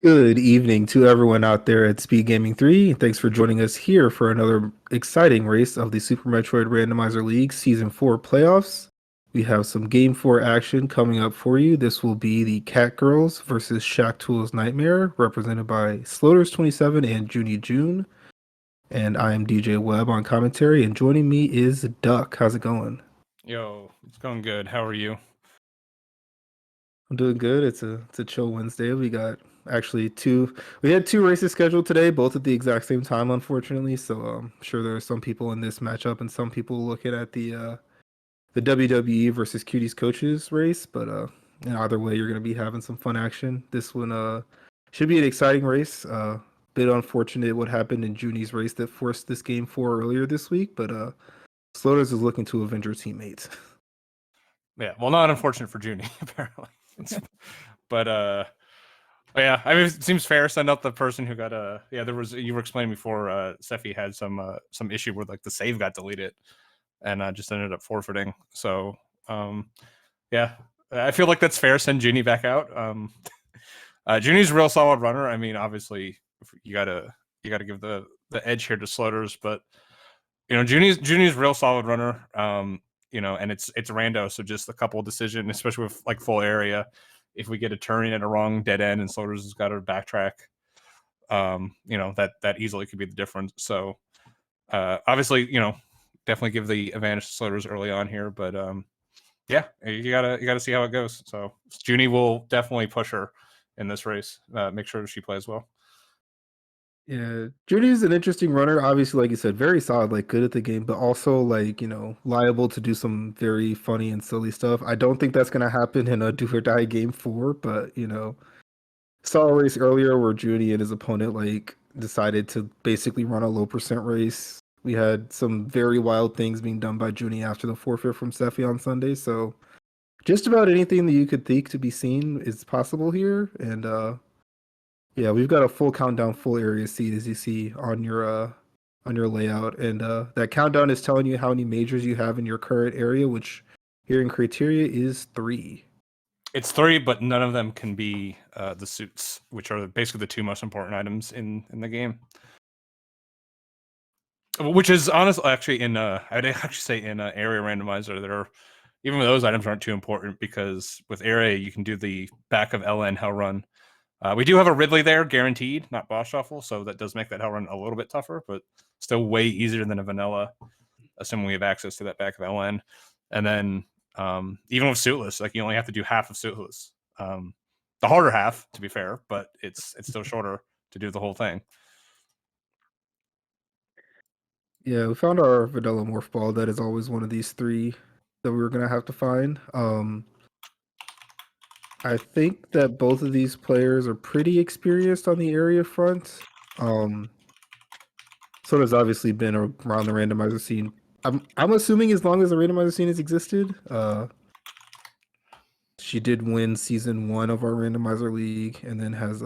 Good evening to everyone out there at Speed Gaming 3. Thanks for joining us here for another exciting race of the Super Metroid Randomizer League Season 4 playoffs. We have some Game 4 action coming up for you. This will be the Catgirls versus Shaktool's Nightmare, represented by Sloters27 and Junie June. And I am DJ Webb on commentary, and joining me is Duck. How's it going? Yo, it's going good. How are you? I'm doing good. It's a chill Wednesday. We had two races scheduled today, both at the exact same time, unfortunately. So I'm sure there are some people in this matchup and some people looking at the WWE versus Cuties coaches race. But in either way, you're gonna be having some fun action. This one should be an exciting race. Bit unfortunate what happened in Junie's race that forced this game four earlier this week, but Sloters is looking to avenge her teammates. Yeah, well, not unfortunate for Junie apparently. But yeah, I mean, it seems fair. Send out the person who got yeah. There was you were explaining before. Sephi had some issue where like the save got deleted, and just ended up forfeiting. So yeah, I feel like that's fair. Send Junie back out. Junie's a real solid runner. I mean, obviously you gotta give the edge here to Sloters, but Junie's real solid runner. And it's Rando, so just a couple of decisions, especially with like full area. If we get a turn at a wrong dead end and Sloters has got to backtrack, that easily could be the difference. So obviously, definitely give the advantage to Sloters early on here, but yeah, you gotta see how it goes. So Junie will definitely push her in this race. Make sure she plays well. Yeah, Judy's an interesting runner. Obviously, like you said, very solid, like good at the game, but also like, liable to do some very funny and silly stuff. I don't think that's gonna happen in a do or die game four, but saw a race earlier where Judy and his opponent like decided to basically run a low percent race. We had some very wild things being done by Judy after the forfeit from Steffi on Sunday. So just about anything that you could think to be seen is possible here. And yeah, we've got a full countdown, full area seed as you see on your layout, and that countdown is telling you how many majors you have in your current area, which here in criteria is 3. It's 3, but none of them can be the suits, which are basically the two most important items in the game. Which is honestly actually I'd actually say in area randomizer, even those items aren't too important because with area you can do the back of LN hell run. We do have a Ridley there, guaranteed, not boss shuffle, so that does make that hell run a little bit tougher, but still way easier than a vanilla, assuming we have access to that back of LN. And then even with suitless, like you only have to do half of suitless. The harder half, to be fair, but it's still shorter to do the whole thing. Yeah, we found our vanilla morph ball. That is always one of these 3 that we were gonna have to find. I think that both of these players are pretty experienced on the area front. So there's obviously been around the randomizer scene. I'm assuming as long as the randomizer scene has existed. She did win season 1 of our randomizer league, and then has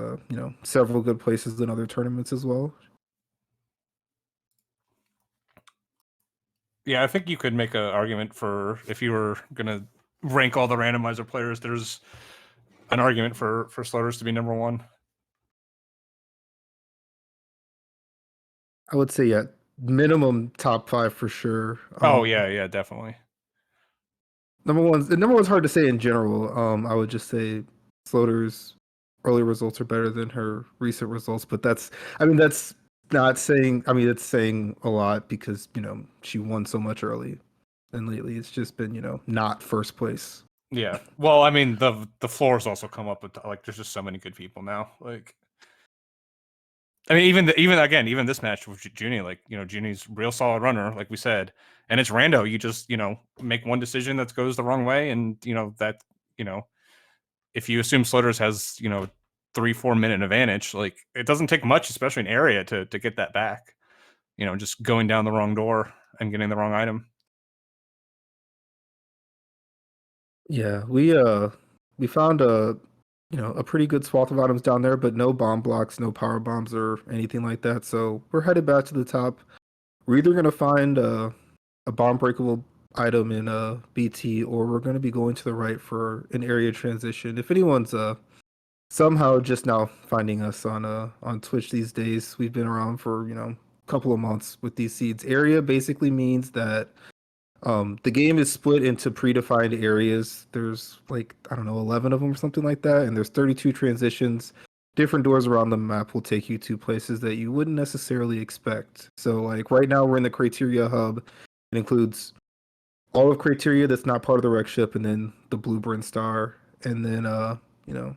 several good places in other tournaments as well. Yeah, I think you could make an argument for if you were gonna rank all the randomizer players. There's an argument for Sloters to be number 1. I would say yeah, minimum top 5 for sure. Oh yeah, definitely. Number one's hard to say in general. I would just say Floater's early results are better than her recent results, but that's not saying. I mean, it's saying a lot because she won so much early, and lately it's just been not first place. Yeah. Well, I mean the floors also come up with like there's just so many good people now. Like, I mean, even this match with Junie, like Junie's real solid runner, like we said, and it's Rando. You just make one decision that goes the wrong way, and that if you assume Sloters has 3-4 minute advantage, like it doesn't take much, especially in area, to get that back. Just going down the wrong door and getting the wrong item. Yeah, we found a pretty good swath of items down there, but no bomb blocks, no power bombs or anything like that. So we're headed back to the top. We're either gonna find a bomb breakable item in BT, or we're gonna be going to the right for an area transition. If anyone's somehow just now finding us on Twitch these days. We've been around for, a couple of months with these seeds. Area basically means that the game is split into predefined areas. There's like, I don't know, 11 of them or something like that, and there's 32 transitions. Different doors around the map will take you to places that you wouldn't necessarily expect. So like right now we're in the Criteria hub. It includes all of Criteria that's not part of the wreck ship, and then the Blueprint Star, and then you know,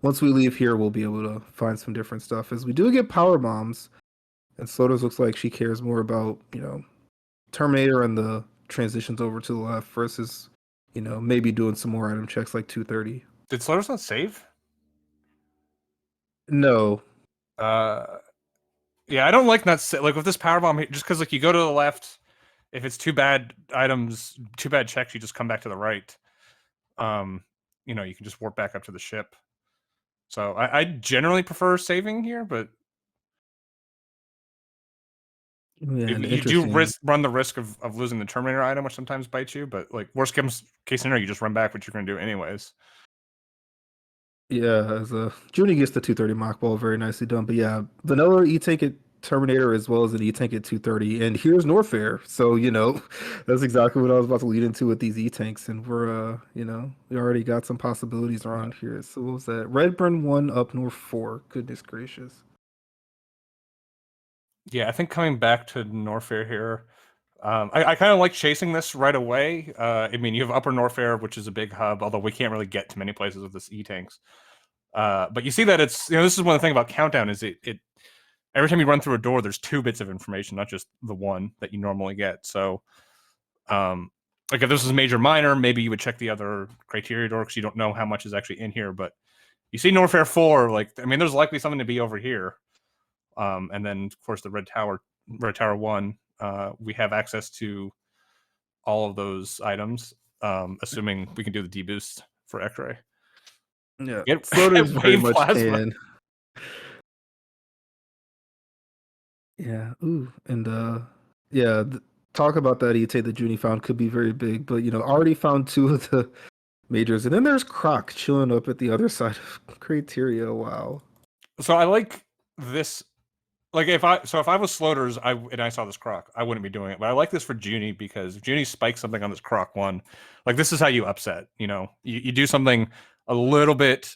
once we leave here, we'll be able to find some different stuff. As we do get power bombs, and Sotos looks like she cares more about Terminator and the transitions over to the left versus maybe doing some more item checks like 230. Did Slaughter's not save? No, Uh, yeah, I don't like not like with this power bomb just because like you go to the left. If it's too bad items, too bad checks, you just come back to the right. Um, you can just warp back up to the ship. So I generally prefer saving here, but yeah, and you do interesting. run the risk of losing the Terminator item, which sometimes bites you. But like worst case scenario, you just run back, what you're going to do anyways. Yeah, as Junie gets the 230 mock ball very nicely done. But yeah, vanilla E-Tank at Terminator as well as an E-Tank at 230. And here's Norfair. So, that's exactly what I was about to lead into with these E-Tanks. And we already got some possibilities Yeah. around here. So what was that? Redburn 1 up North 4. Goodness gracious. Yeah, I think coming back to Norfair here, I kind of like chasing this right away. I mean, you have Upper Norfair, which is a big hub, although we can't really get to many places with this E-Tanks. But you see that it's, this is one thing about Countdown is it every time you run through a door, there's 2 bits of information, not just the one that you normally get. So, like if this was major minor, maybe you would check the other criteria door because you don't know how much is actually in here. But you see Norfair 4, like, I mean, there's likely something to be over here. And then of course the Red Tower 1, we have access to all of those items, assuming we can do the deboost for X-ray. Yeah, Get floaters very wave much plasma. can. Yeah. Ooh, and yeah, talk about that ETA that Junie found could be very big, but already found 2 of the majors, and then there's Croc chilling up at the other side of Criteria. Wow. So I like this. Like if I was Sloaters, and I saw this Croc, I wouldn't be doing it. But I like this for Junie because if Junie spikes something on this Croc one, like this is how you upset. You do something a little bit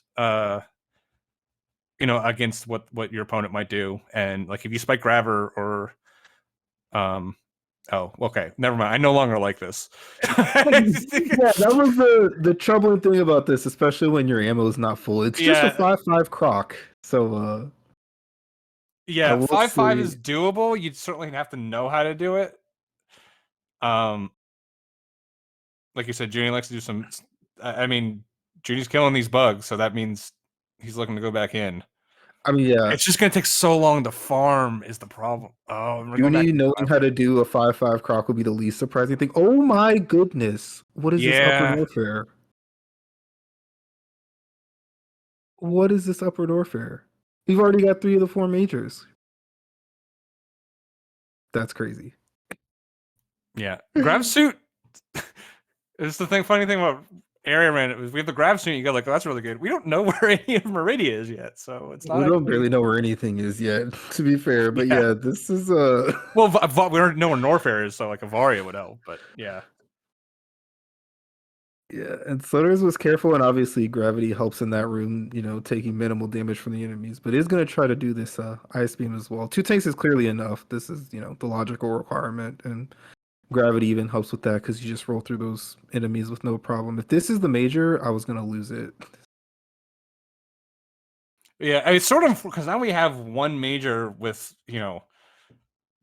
against what your opponent might do. And like if you spike Graver or oh, okay, never mind. I no longer like this. Yeah, that was the troubling thing about this, especially when your ammo is not full. It's just a Yeah, 5-5 Croc, so I yeah, will 5-5 say. is doable. You'd certainly have to know how to do it. Um, like you said, Junie likes to do some. I mean, Junie's killing these bugs, so that means he's looking to go back in. I mean, yeah, It's just gonna take so long to farm is the problem. Oh, we're going back Uni in knowing how forever. to do a 5-5 Croc would be the least surprising thing. Oh my goodness, what is this Upper Yeah, Norfair? What is this Upper Norfair? We've already got 3 of the 4 majors. That's crazy. yeah. Grab suit. It's the funny thing about area man. We have the grab suit. You go like, oh, that's really good. We don't know where any of Meridia is yet, so it's not We don't actually. barely know where anything is yet, to be fair. But Yeah. yeah, this is Well, we don't know where Norfair is, so like Avaria would help. But yeah, yeah, and Slutters was careful, and obviously gravity helps in that room, taking minimal damage from the enemies, but is going to try to do this ice beam as well. 2 tanks is clearly enough. This is, the logical requirement, and gravity even helps with that because you just roll through those enemies with no problem. If this is the major, I was going to lose it. yeah. It's sort of because now we have one major with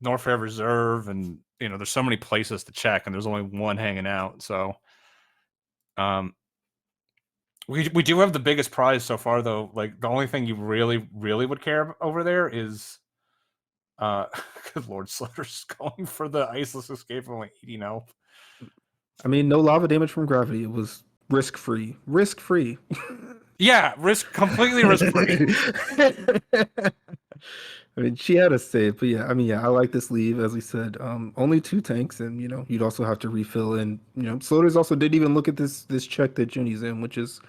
Norfair Reserve, and there's so many places to check, and there's only one hanging out. So, um, we do have the biggest prize so far, though. Like the only thing you really really would care over there is, good Lord, Slutter's going for the iceless escape from like 80 health. I mean, no lava damage from gravity. It was risk free. Risk free. Yeah, completely risk free. I mean, she had a save, but yeah, I mean, yeah, I like this leave. As we said, only 2 tanks, and you'd also have to refill. And Sloters also didn't even look at this check that Junie's in, which is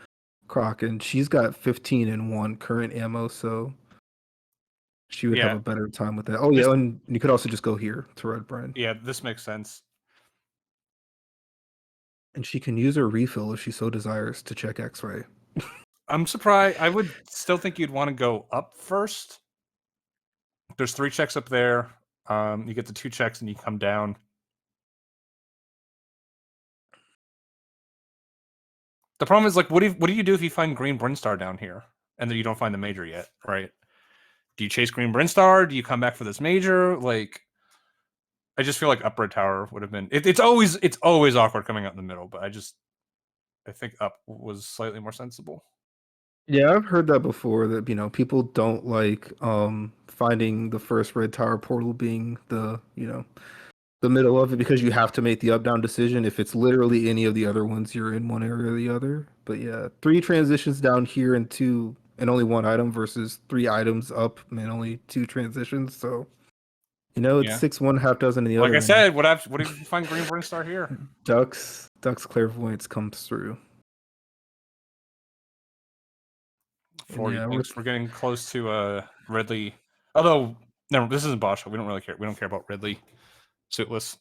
Croc, and she's got 15 and 1 current ammo, so she would have Yeah, a better time with that. Oh this yeah, and you could also just go here to Red Brand. yeah, this makes sense. And she can use her refill if she so desires to check X-ray. I'm surprised. I would still think you'd want to go up first. There's 3 checks up there. You get the 2 checks and you come down. The problem is like, what do you do if you find Green Brinstar down here and then you don't find the major yet, right? Do you chase Green Brinstar? Do you come back for this major? Like, I just feel like up Red Tower would have been. It's always awkward coming out in the middle, but I think up was slightly more sensible. Yeah, I've heard that before that, people don't like finding the first Red Tower portal being the middle of it because you have to make the up down decision. If it's literally any of the other ones, you're in one area or the other. But yeah, 3 transitions down here and 2 and only 1 item versus 3 items up and only 2 transitions. So, it's Yeah, 6 one, half dozen in the like I other, and said, what if you find Green Brinstar here? Duck's clairvoyance comes through. And 40 yeah, thinks we're getting close to Ridley. Although, no, this isn't Bosch. We don't really care. We don't care about Ridley. Suitless.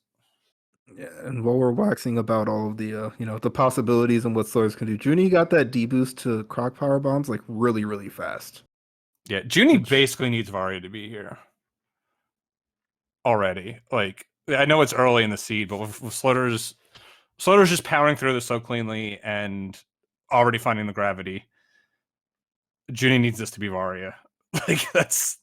yeah, and while we're waxing about all of the the possibilities and what Slurs can do, Junie got that D boost to Croc power bombs like really, really fast. Yeah, Junie Which basically needs Varia to be here already. Like, I know it's early in the seed, but with Slaughter's just powering through this so cleanly and already finding the gravity. Junie needs this to be Varia. Like, that's.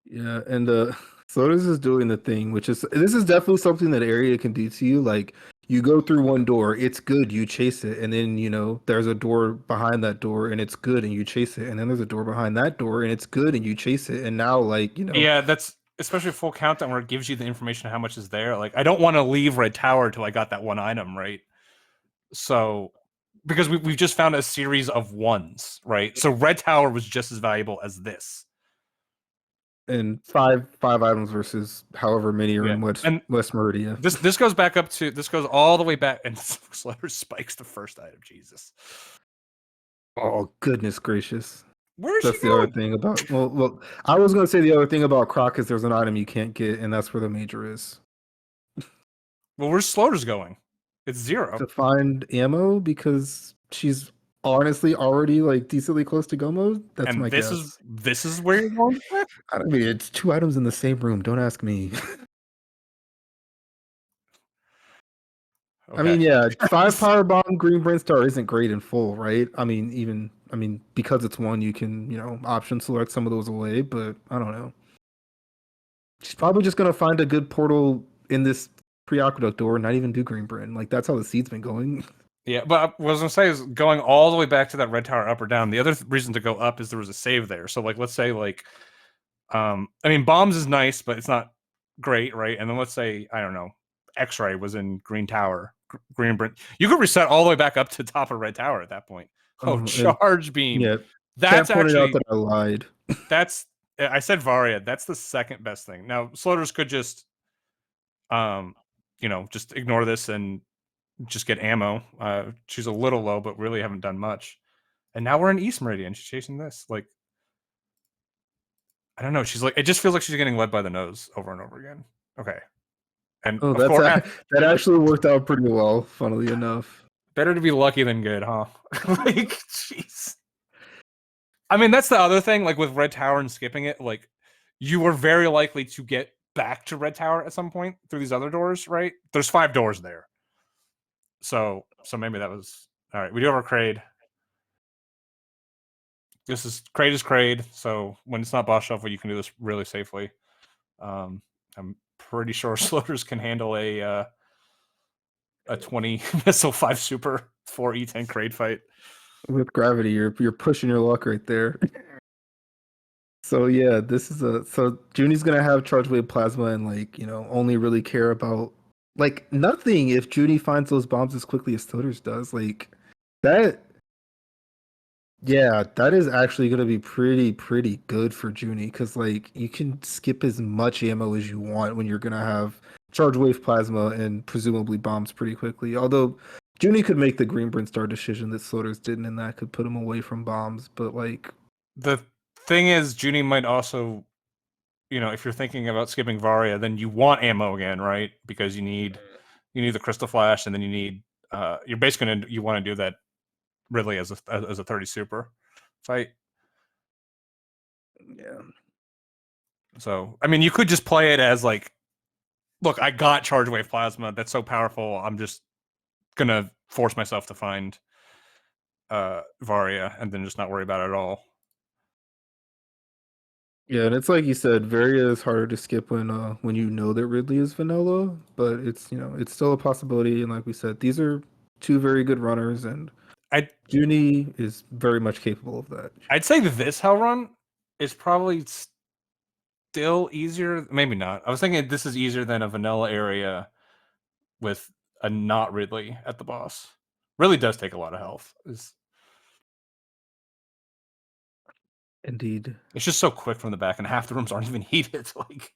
Yeah, and Slotus is doing the thing, which is this is definitely something that area can do to you. Like you go through one door, it's good, you chase it, and then there's a door behind that door and it's good and you chase it, and then there's a door behind that door and it's good and you chase it, and now Yeah, that's especially a full countdown where it gives you the information of how much is there. Like, I don't want to leave Red Tower till I got that one item, right? So, because we've just found a series of ones, right? So Red Tower was just as valuable as this. and five items versus however many are Yeah, in and West Meridia. this goes all the way back, and Slayer spikes the first item. Jesus, Oh goodness gracious. where is she That's the other going? thing about I was gonna say the other thing about Croc is there's an item you can't get, and that's where the major is. Well, where's Slaughter's going? It's 0. To find ammo because she's honestly already like decently close to go mode. That's And my guess. this is where you're going. I mean, it's 2 items in the same room. Don't ask me. I Okay. mean, yeah, 5 power bomb Green Brain Star isn't great in full, right? I mean, because it's one, you can option select some of those away. But I don't know. She's probably just gonna find a good portal in this pre-aqueduct door, and not even do Green Brain. Like that's how the seed's been going. Yeah, but what I was gonna say is going all the way back to that Red Tower, up or down. The other reason to go up is there was a save there. So like, let's say like, I mean, bombs is nice, but it's not great, right? And then let's say I don't know, X-ray was in Green Tower, Green Brent. You could reset all the way back up to top of Red Tower at that point. Oh, And charge beam. yeah, That's Cat pointed out actually that I lied. that's I said Varia. That's the second best thing. Now Slaughter's could just just ignore this and just get ammo. She's a little low, but really haven't done much. And now we're in East Meridian. She's chasing this. Like, I don't know. She's like, it just feels like she's getting led by the nose over and over again. Okay. And Oh, of course, that actually worked out pretty well, funnily enough. better to be lucky than good, huh? Like, jeez. I mean, that's the other thing. Like with Red Tower and skipping it, like you were very likely to get back to Red Tower at some point through these other doors, right? There's 5 doors there. So maybe that was all right. We do have our Kraid. This is Kraid, so when it's not boss shuffle, you can do this really safely. I'm pretty sure Slaughter's can handle a 20 missile 5 super 4 E10 Kraid fight. With gravity, you're pushing your luck right there. So yeah, this is so Junie's gonna have charge wave plasma and only really care about nothing if Junie finds those bombs as quickly as Toters does. Like that yeah, that is actually gonna be pretty good for Junie because you can skip as much ammo as you want when you're gonna have charge wave plasma and presumably bombs pretty quickly. Although Junie could make the green Brinstar decision that Sloters didn't, and that could put him away from bombs. But like The thing is, Junie might also, if you're thinking about skipping Varia, then you want ammo again, right? Because you need the Crystal Flash, and then you're basically you want to do that Ridley as a 30 super fight. yeah. So I mean, you could just play it as like, look, I got Charge Wave Plasma. That's so powerful. I'm just gonna force myself to find Varia, and then just not worry about it at all. Yeah, and it's like you said, Varia is harder to skip when you know that Ridley is vanilla, but it's it's still a possibility. And like we said, these are two very good runners, and Junie is very much capable of that. I'd say this Hell Run is probably still easier. Maybe not. I was thinking this is easier than a vanilla area with a not Ridley at the boss. Really does take a lot of health. Indeed. It's just so quick from the back, and half the rooms aren't even heated. Like,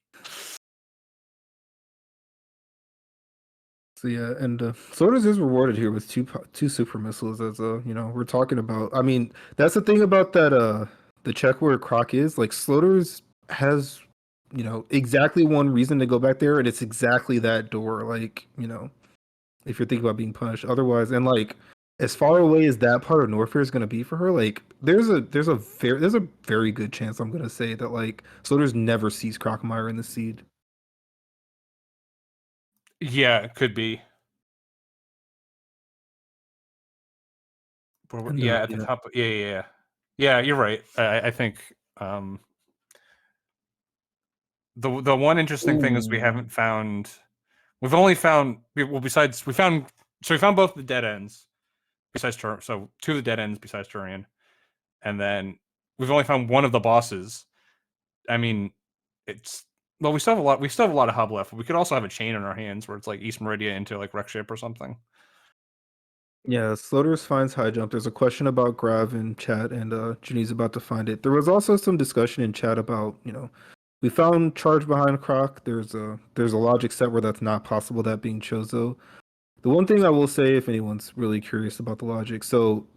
so yeah, and Sloters is rewarded here with two super missiles as we're talking about. I mean, that's the thing about that the check where Croc is, like Sloters has exactly one reason to go back there, and it's exactly that door, like, if you're thinking about being punished. Otherwise, and like as far away as that part of Norfair is gonna be for her, like there's a very good chance I'm gonna say that like Sloters never sees Crocmire in the seed. yeah, it could be. And, Yeah, at the top. Yeah. You're right. I think the one interesting thing is we haven't found. We've only found besides we found both the dead ends besides so two of the dead ends besides Turian, and then we've only found one of the bosses. I mean, we still have a lot. We still have a lot of hub left. We could also have a chain in our hands where it's like East Meridia into like Wreck Ship or something. Yeah, Sloters finds high jump. There's a question about Grav in chat, and Junie's about to find it. There was also some discussion in chat about, we found charge behind Croc. There's a logic set where that's not possible, that being Chozo. The one thing I will say, if anyone's really curious about the logic, so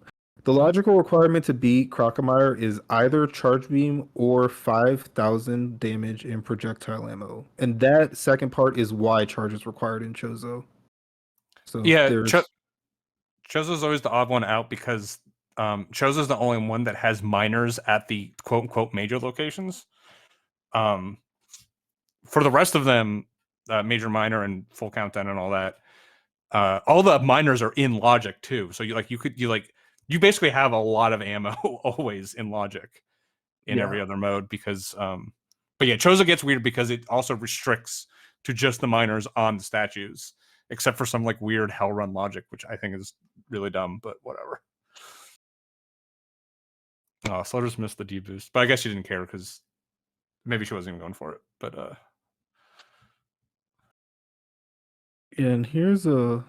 the logical requirement to beat Crocomire is either charge beam or 5,000 damage in projectile ammo, and that second part is why charge is required in Chozo. So yeah, there's. Chozo's always the odd one out because Chozo's the only one that has miners at the quote unquote major locations. For the rest of them, major, minor, and full countdown and all that, all the miners are in logic too. So you basically have a lot of ammo always in logic in every other mode because but yeah, Chozo gets weird because it also restricts to just the miners on the statues, except for some like weird hell run logic, which I think is really dumb, but whatever. Oh, Slaughter's missed the D boost, but I guess she didn't care because maybe she wasn't even going for it. But And here's a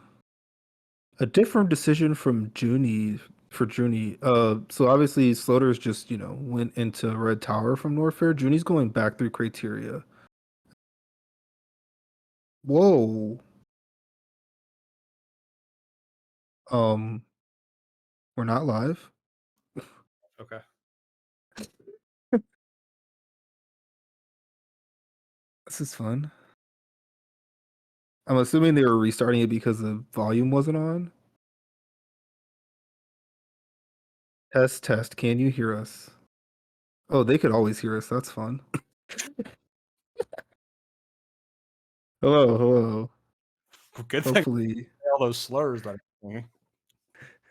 different decision from Junie for Junie. So obviously Slaughter's just went into Red Tower from Norfair. Junie's going back through Criteria. Whoa. We're not live. okay. This is fun. I'm assuming they were restarting it because the volume wasn't on. Test, test. Can you hear us? Oh, they could always hear us. That's fun. Hello, hello. Good Hopefully. thing all those slurs that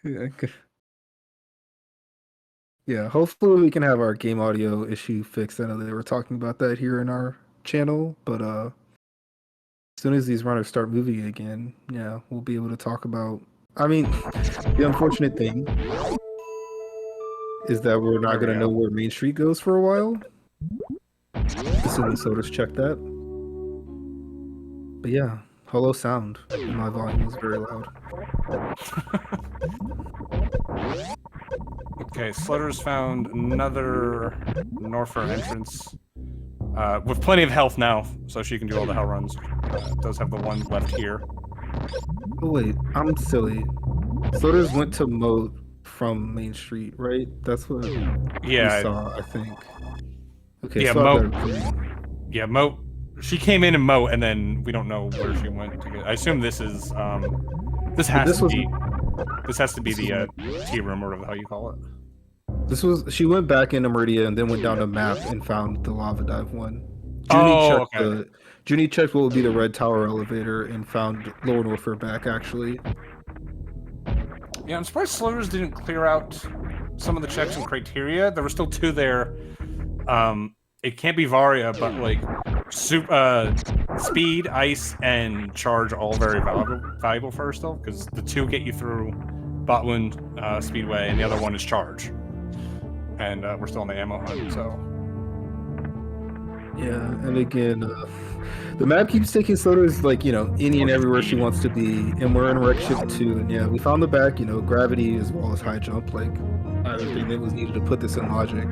Yeah, yeah, hopefully we can have our game audio issue fixed. I know they were talking about that here in our channel, but as soon as these runners start moving again, yeah, we'll be able to talk about. I mean, the unfortunate thing is that we're not going to know where Main Street goes for a while. Assuming Soda's checked that. But yeah, hello sound. And my volume was very loud. Okay, Slutter's found another Norfair entrance with plenty of health now, so she can do all the hell runs. does have the one left here. Oh wait, I'm silly. Slaughter's went to Moat from Main Street, right? That's what we Yeah, saw, I think. Okay, yeah, so I've got Mo. a green. Yeah, Mo. She came in and Mo, and then we don't know where she went to get. I assume this is this But has this to was be the this tea room or whatever the hell you call it. she went back into Meridia and then went down a map and found the lava dive one. Oh, okay. Junie checked what would be the red tower elevator and found Lower Norfolk back actually. Yeah, I'm surprised Slurs didn't clear out some of the checks and criteria. There were still 2 there. It can't be Varia, but like speed, ice, and charge are all very valuable for her still, because the 2 get you through Botwound Speedway, and the other one is charge. And we're still on the ammo hunt, so. Yeah, and again, the map keeps taking Slaughter's like, any and everywhere she wants to be, and we're in Wreck Ship 2, and yeah, we found the back, gravity as well as high jump, like everything that was needed to put this in logic.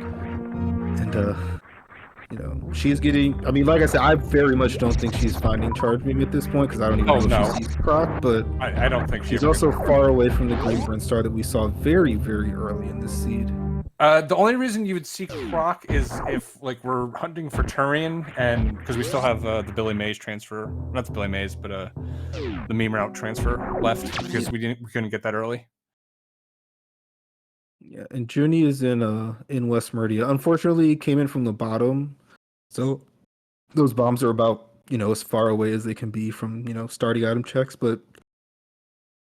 And she's getting, I mean, like I said, I very much don't think she's finding charge beam at this point, because I don't even know if she sees Croc, but I don't think she's also far away from the green burn star that we saw very, very early in this seed. The only reason you would see Croc is if like we're hunting for Turian, and because we still have the Billy Mays transfer, not the Billy Mays, but the meme route transfer left, because we couldn't get that early. Yeah, and Junie is in West Meridia. Unfortunately, came in from the bottom, so those bombs are about as far away as they can be from starting item checks.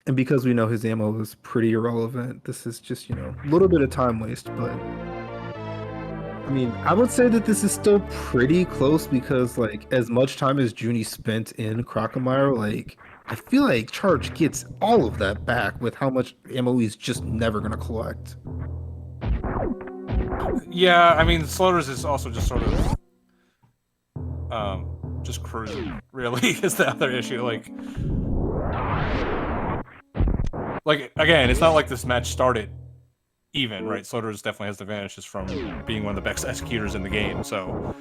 And because we know his ammo is pretty irrelevant, this is just a little bit of time waste. But I mean, I would say that this is still pretty close, because like as much time as Junie spent in Crocomire, like I feel like Charge gets all of that back with how much ammo he's just never gonna collect. Yeah, I mean, Slaughter's is also just sort of just cruising, really, is the other issue. Like again, it's not like this match started even, right? Slaughter's definitely has the advantage just from being one of the best executors in the game. So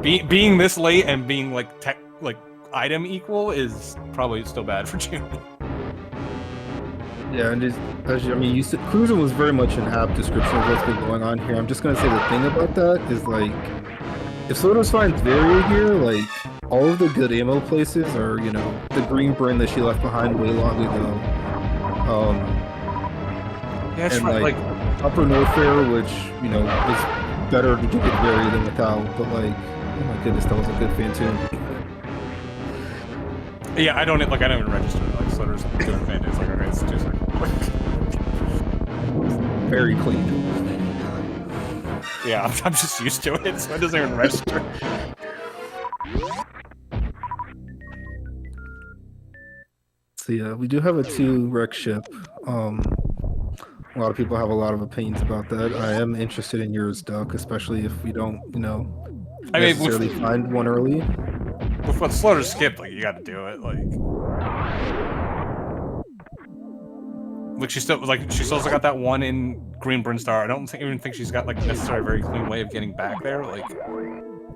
being this late and being like item equal is probably still bad for Junie. Yeah, and I mean, you said cruising was very much an apt description of what's been going on here. I'm just gonna say the thing about that is like, if Slaughter's finds Varia here, like all of the good ammo places are, the green burn that she left behind way long ago. Yeah, and like Upper Norfair, which is better to do with Varia than without. But like, oh my goodness, that was a good Phantom. Yeah, I don't even register like Slaughter's doing Phantom. It's like, okay, it's 2 seconds. Very clean. Yeah, I'm just used to it, so it doesn't even register. So yeah, we do have a 2 wreck ship. A lot of people have a lot of opinions about that. I am interested in yours, Duck, especially if we don't, necessarily find one early. With what Slaughter skipped, like you got to do it, like she still got that one in Green Brinstar. I don't even think she's got like necessarily a very clean way of getting back there. Like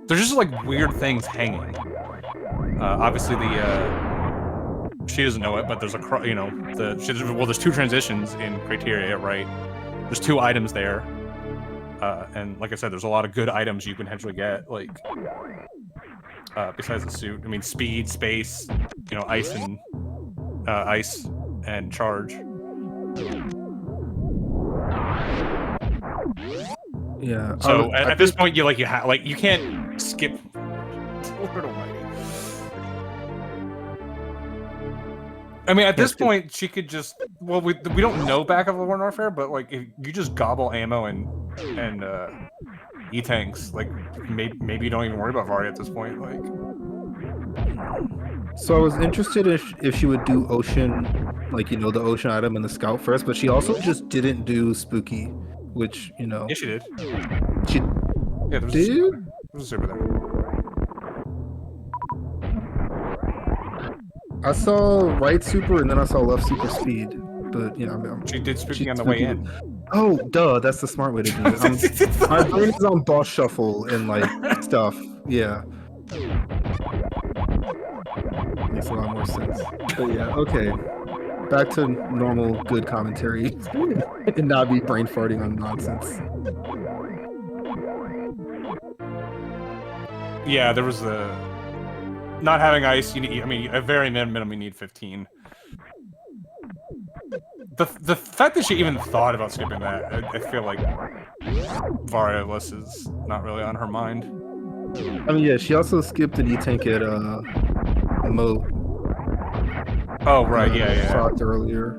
there's just like weird things hanging. Obviously she doesn't know it, but there's there's 2 transitions in criteria, right? There's 2 items there, and like I said, there's a lot of good items you can potentially get, like besides the suit. I mean, speed, space, ice and charge. Yeah. So at this point, you can't skip. Lord Almighty. I mean, at this point, she could just. Well, we don't know back of War Warfare, but like if you just gobble ammo and E-tanks, like maybe you don't even worry about Varia at this point. Like. So I was interested if she would do Ocean, like the Ocean item and the Scout first, but she also just didn't do Spooky, which Yeah, she did. She did. There's a super there. I saw right super and then I saw left super speed, but she did Spooky on the way in. Oh, duh, that's the smart way to do it. My brain is on boss shuffle and like stuff. Yeah. makes a lot more sense. But yeah, okay. Back to normal, good commentary and not be brain farting on nonsense. Yeah, there was a not having ice. You need, I mean, a very minimum you need 15. The fact that she even thought about skipping that, I feel like Variolus is not really on her mind. I mean, yeah, she also skipped an E-Tank at Mo. Oh right, yeah. Talked earlier.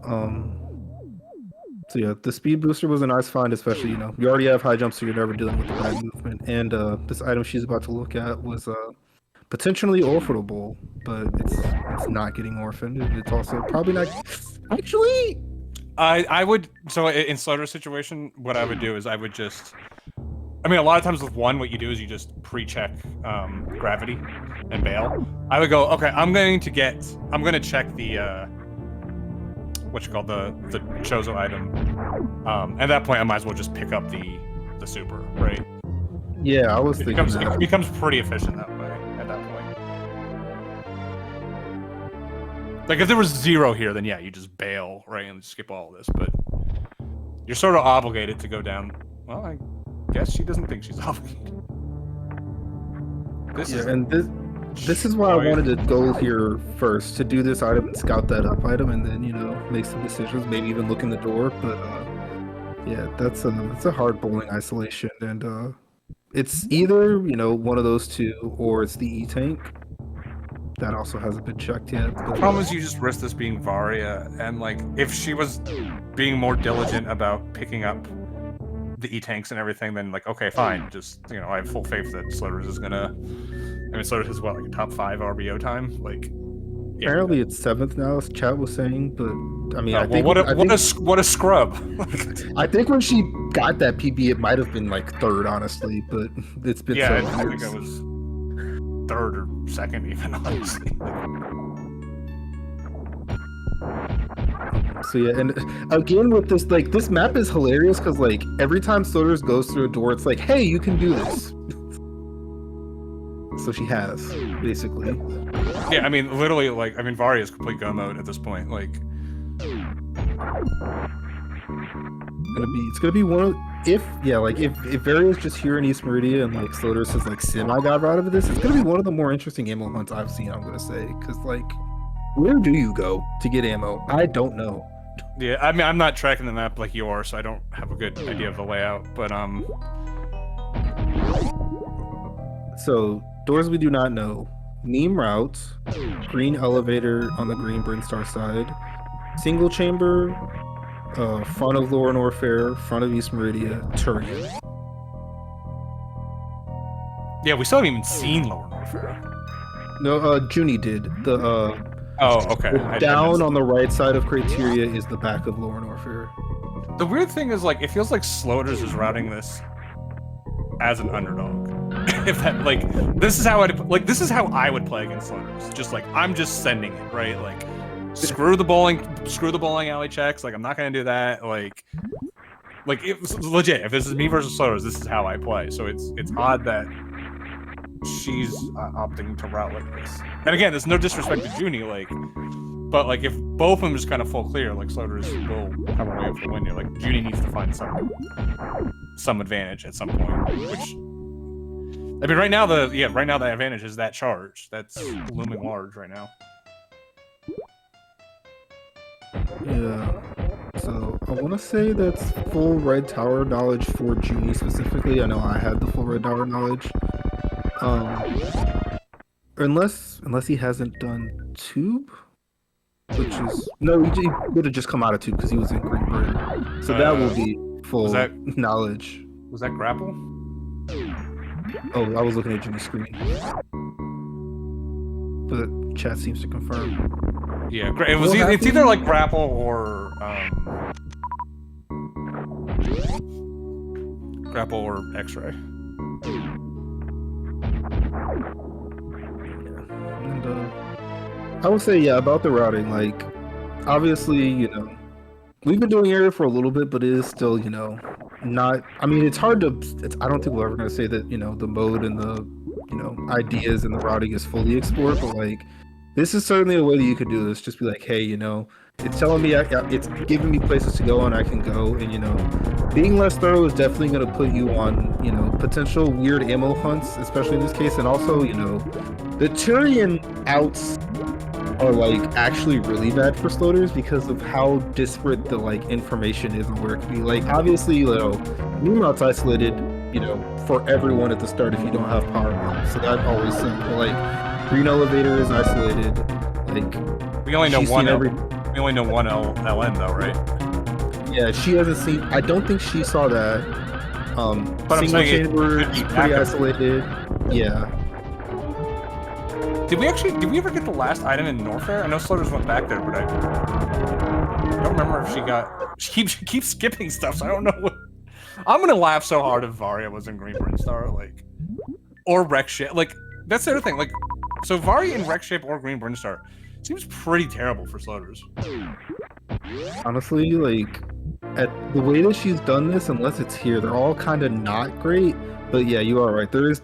So yeah, the speed booster was a nice find, especially, you know, you already have high jumps, so you're never dealing with the bad movement. And this item she's about to look at was potentially orphanable, but it's not getting orphaned. It's also probably not. Actually, I would, so in Slaughter's situation, what I would do is I would just, I mean, a lot of times with one, what you do is you just pre-check gravity and bail. I would go, okay, I'm going to check the what you call the Chozo item. At that point, I might as well just pick up the super, right? Yeah, I was thinking it becomes pretty efficient that way at that point. Like if there was 0 here, then yeah, you just bail, right, and skip all of this. But you're sort of obligated to go down. Well, I guess she doesn't think she's obligated. This is why I wanted to go here first, to do this item and scout that up item, and then, you know, make some decisions, maybe even look in the door. But yeah, that's a hard bowling isolation, and it's either, you know, one of those two, or it's the E-Tank. That also hasn't been checked yet. The problem is you just risk this being Varia, and like if she was being more diligent about picking up the E-Tanks and everything, then like, okay, fine, just, you know, I have full faith that Slaughter's is gonna, I mean, Slaughter's is what, like a top 5 RBO time? Like, yeah. Apparently it's 7th now, as chat was saying, but I mean, I think what a scrub. I think when she got that PB, it might have been like 3rd, honestly, but it's been yeah, so I think it was 3rd or 2nd even, honestly. So yeah, and again with this, like, this map is hilarious because like every time Slaughter's goes through a door, it's like, hey, you can do this. So she has, basically. Yeah, I mean, literally, like, I mean, Varia is complete go mode at this point. Like, it's gonna be one of, if Varia's just here in East Meridia and like Slaughter says like semi got out of this, it's gonna be one of the more interesting ammo hunts I've seen. I'm gonna say, because like, where do you go to get ammo? I don't know. Yeah, I mean, I'm not tracking the map like you are, so I don't have a good idea of the layout. But so doors we do not know. Meme route, green elevator on the green Brinstar side, single chamber, front of Lower Norfair, front of East Meridia, Turian. Yeah, we still haven't even seen Lower Norfair. No, Junie did. The oh, okay. Down on the right side of Criteria is the back of Lower Norfair. The weird thing is, like, it feels like Slaughter's is routing this as an underdog. If that, like, this is how I would play against Slaughter's. Just like, I'm just sending it, right? Like, screw the bowling alley checks. Like, I'm not gonna do that. Like it's legit. If this is me versus Slaughter's, this is how I play. So it's odd that she's opting to route like this. And again, there's no disrespect to Junie, like, but like if both of them just kind of full clear, like Slaughter's will have a way up for the win here. Like Junie needs to find some advantage at some point, which, I mean, right now the advantage is that charge that's looming large right now. Yeah. So I want to say that's full red tower knowledge for Junie specifically. I know I had the full red tower knowledge. Unless he hasn't done tube, which is no, he would have just come out of tube because he was in Green Bird. So that will be full knowledge. Was that grapple? Oh, I was looking at Junie's screen, but chat seems to confirm. Yeah, it was. It's either like grapple or X-ray. And I would say, yeah, about the routing, like, obviously, you know, we've been doing area for a little bit, but it is still, you know, not, I mean, it's hard to, I don't think we're ever going to say that, you know, the mode and the ideas and the routing is fully explored, but like this is certainly a way that you could do this. Just be like, hey, it's telling me, it's giving me places to go and I can go, and being less thorough is definitely going to put you on, potential weird ammo hunts, especially in this case, and also, the Turian outs are like actually really bad for sloaters because of how disparate the like information is and where it could be. Like obviously, Moonmount's isolated, for everyone at the start if you don't have power up. So that always sucks. But like Green Elevator is isolated. Like we only know one every... we only know one LN though, right? Yeah, she hasn't seen. I don't think she saw that. But Single chamber is pretty isolated. Yeah. Did we ever get the last item in Norfair? I know Slotters went back there, but I don't remember if she got. She keeps skipping stuff, so I don't know what. I'm gonna laugh so hard if Varia was in Green Brinstar, like, or Wreck Ship. Like, that's the other thing. Like, so Varia in Wreck Ship or Green Brinstar seems pretty terrible for Slotters. Honestly, like, at the way that she's done this, unless it's here, they're all kind of not great. But yeah, you are right. There's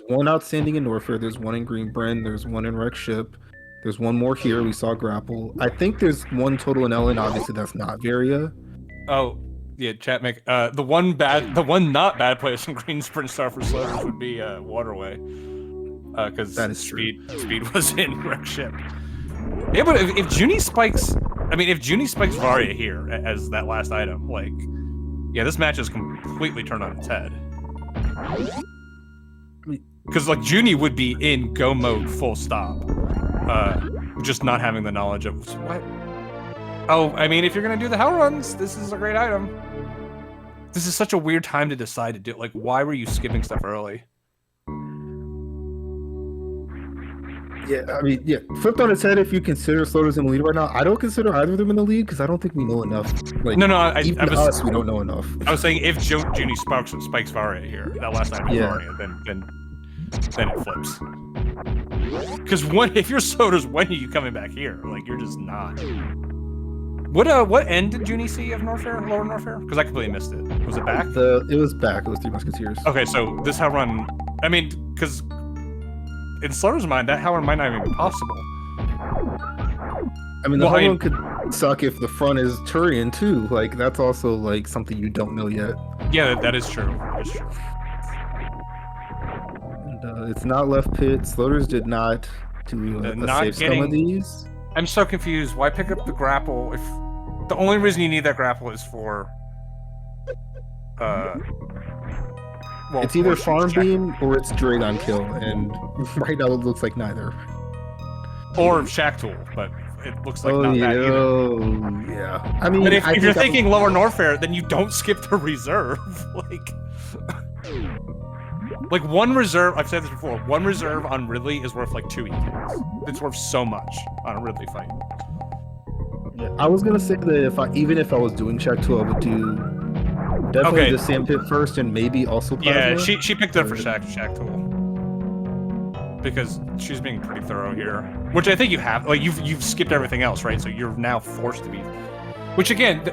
one outstanding in Norfair, there's one in Green Bren, there's one in Wreck Ship, there's one more here. We saw Grapple. I think there's one total in Ellen. Obviously, that's not Varia. Oh, yeah, chat make the one not bad place in Green Brinstar for Slotters would be Waterway, because that is speed was in Wreck Ship. Yeah, but if Junie spikes, if Junie spikes Varia here as that last item, like, yeah, this match is completely turned on its head. Because like Junie would be in go mode full stop, just not having the knowledge of what. Oh, if you're gonna do the hell runs, this is a great item. This is such a weird time to decide to do it. Like, why were you skipping stuff early? Yeah, flipped on its head if you consider Slotters in the lead right now. I don't consider either of them in the lead because I don't think we know enough. Like, no, we don't know enough. I was saying if Junie spikes Varia here, that last time Varia, then it flips. Because if you're Slotters, when are you coming back here? Like, you're just not. What end did Junie see of Norfair, lower Norfair? Because I completely missed it. Was it back? It was back. It was Three Musketeers. Okay, so this hell run, because in Slotters' mind, that hell run might not even be possible. The hell run could suck if the front is Turian too. Like, that's also like something you don't know yet. Yeah, that is true. That is true. And it's not left pit. Slotters did not do a save some of these. I'm so confused. Why pick up the grapple if the only reason you need that grapple is for it's either farm beam or it's Dragon kill, and right now it looks like neither. Or Shaktool, but it looks like not that either. Oh yeah. But if you're thinking lower Norfair, then you don't skip the reserve. Like one reserve, I've said this before, one reserve on Ridley is worth like 2 E-tanks. It's worth so much on a Ridley fight. Yeah, I was gonna say that even if I was doing Shaktool, I would do definitely the Sand Pit first and maybe also Plasma. Yeah, she picked up for Shaktool. Because she's being pretty thorough here. Which I think you have. Like, you've skipped everything else, right? So you're now forced to be... Which again,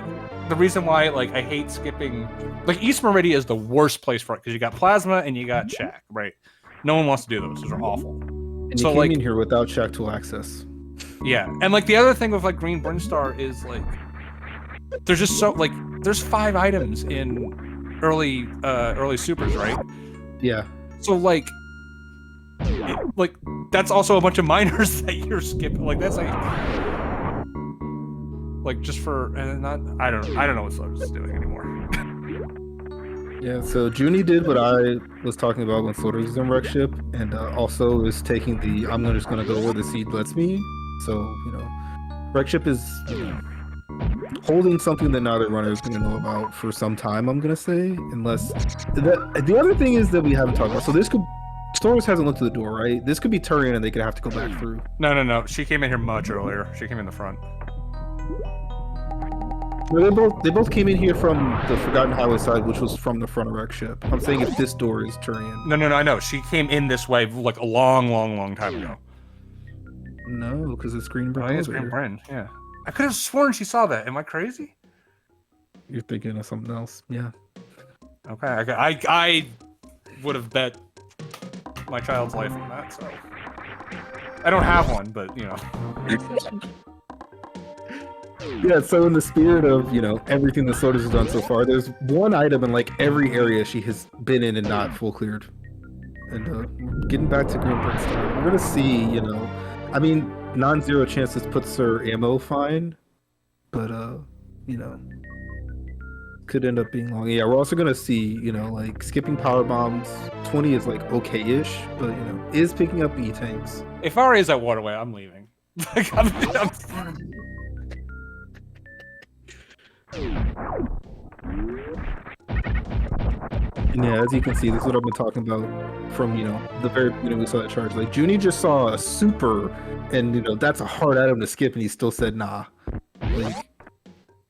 the reason why like I hate skipping... Like, East Meridia is the worst place for it, because you got Plasma and you got Shak, right? No one wants to do those. Those are awful. And you came in here without Shaktool access. Yeah, and like the other thing with like Green Brinstar is like... There's just so... Like, there's 5 items in early supers, right? Yeah. So like... that's also a bunch of minors that you're skipping. Like, that's like just for I don't know what Slotters is doing anymore. Yeah, so Junie did what I was talking about when Slotters was in Wreck Ship, and also is taking the I'm just gonna go where the seed lets me. So Wreck Ship is holding something that neither runner is gonna know about for some time. I'm gonna say, unless the other thing is that we haven't talked about. So this could. Slotters hasn't looked to the door, right? This could be Turian and they could have to go back through. No. She came in here much earlier. She came in the front. Well, they both came in here from the Forgotten Highway side, which was from the front of Wreck Ship. I'm saying if this door is Turian. No, I know. She came in this way like a long time ago. No, because it's Green Bren. Oh, yeah, it's Green Bren, yeah. I could have sworn she saw that. Am I crazy? You're thinking of something else. Yeah. Okay. I would have bet my child's life on that. So I don't have one, but you know. Yeah, so in the spirit of, you know, everything the Sodas has done so far, there's one item in like every area she has been in and not full cleared. And getting back to Green Brick's time, we're gonna see, you know, I mean, non-zero chances puts her ammo fine, but you know, could end up being long. Yeah, we're also gonna see, you know, like skipping power bombs. 20 is like okay-ish, but you know, is picking up E-tanks. If Ari is at Waterway, I'm leaving. Like, And yeah, as you can see, this is what I've been talking about from, you know, the very beginning we saw that charge. Like, Junie just saw a super, and, you know, that's a hard item to skip, and he still said, nah. Like,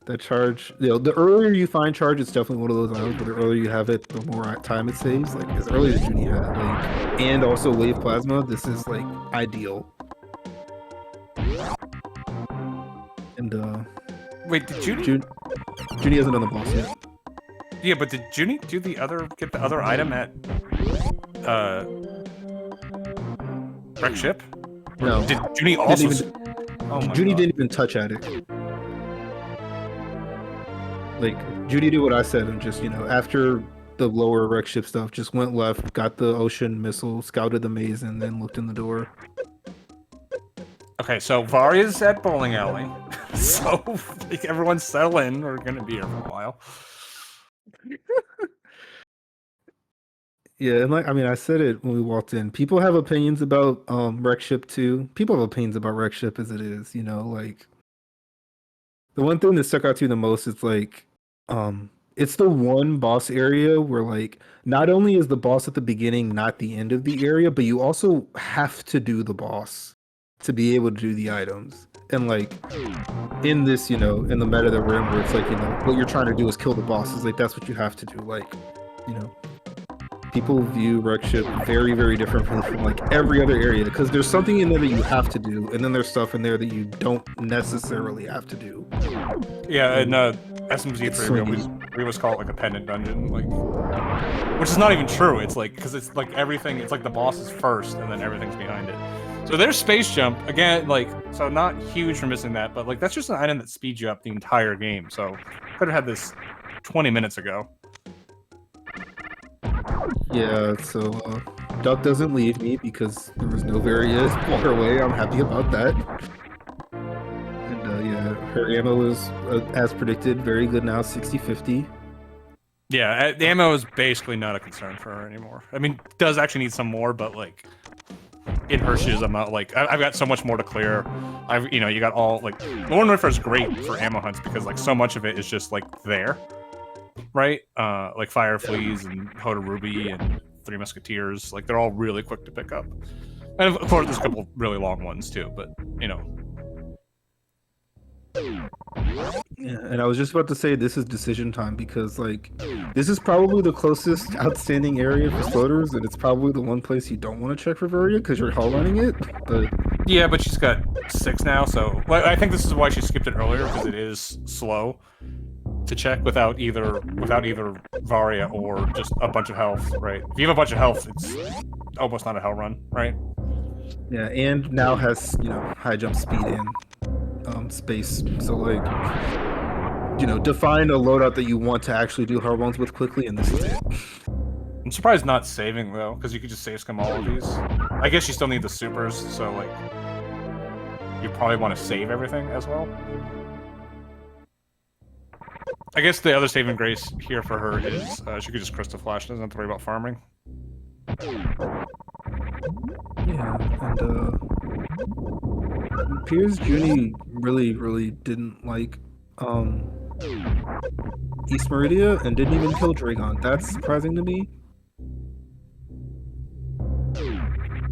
that charge, you know, the earlier you find charge, it's definitely one of those items, but the earlier you have it, the more time it saves. Like, as early as Junie had it, like, and also wave plasma, this is, like, ideal. And, wait, did Junie? Junie hasn't done the boss yet. Yeah, but did Junie do get the other item at Wreck Ship? No. Did Junie also? Junie didn't even touch at it. Like, Junie did what I said and just, you know, after the lower Wreck Ship stuff, just went left, got the ocean missile, scouted the maze, and then looked in the door. Okay, so Varia's at Bowling Alley. So, like, everyone settle in. We're gonna be here for a while. Yeah, and like, I mean, I said it when we walked in. People have opinions about Wreck Ship 2. People have opinions about Wreck Ship as it is, you know, like the one thing that stuck out to you the most is like it's the one boss area where like not only is the boss at the beginning not the end of the area, but you also have to do the boss to be able to do the items. And like in this, you know, in the meta that we're in where it's like, you know, what you're trying to do is kill the bosses, like that's what you have to do. Like, you know, people view Wreck Ship very, very different from like every other area because there's something in there that you have to do, and then there's stuff in there that you don't necessarily have to do. Yeah, and SMZ3 we always call it like a pendant dungeon, like, which is not even true. It's like because it's like everything. It's like the boss is first, and then everything's behind it. So there's space jump again, like so not huge for missing that, but like that's just an item that speeds you up the entire game. So could have had this 20 minutes ago. Yeah, so Duck doesn't leave me because there was no various waterway. I'm happy about that. And yeah, her ammo is, as predicted, very good now, 60-50. Yeah, the ammo is basically not a concern for her anymore. I mean, does actually need some more, but like in her shoes, I'm not like I've got so much more to clear. You know, you got all like Lorne Riffer is great for ammo hunts because like so much of it is just like there. Right? Like Fire Fleas and Hoda Ruby and Three Musketeers, like they're all really quick to pick up. And of course, there's a couple really long ones too, but you know. Yeah, and I was just about to say this is decision time because like this is probably the closest outstanding area for floaters, and it's probably the one place you don't want to check for Varia because you're hell running it. But yeah, but she's got 6 now, so well, I think this is why she skipped it earlier because it is slow to check without either Varia or just a bunch of health, right? If you have a bunch of health, it's almost not a hell run, right? Yeah, and now has, you know, high jump speed and space. So like, you know, define a loadout that you want to actually do hell runs with quickly, and this is it. I'm surprised not saving though, because you could just save scum all of these. I guess you still need the supers, so like you probably want to save everything as well. I guess the other saving grace here for her is she could just Crystal Flash, doesn't have to worry about farming. Yeah, and it appears Junie really didn't like East Meridia and didn't even kill Dragon. That's surprising to me.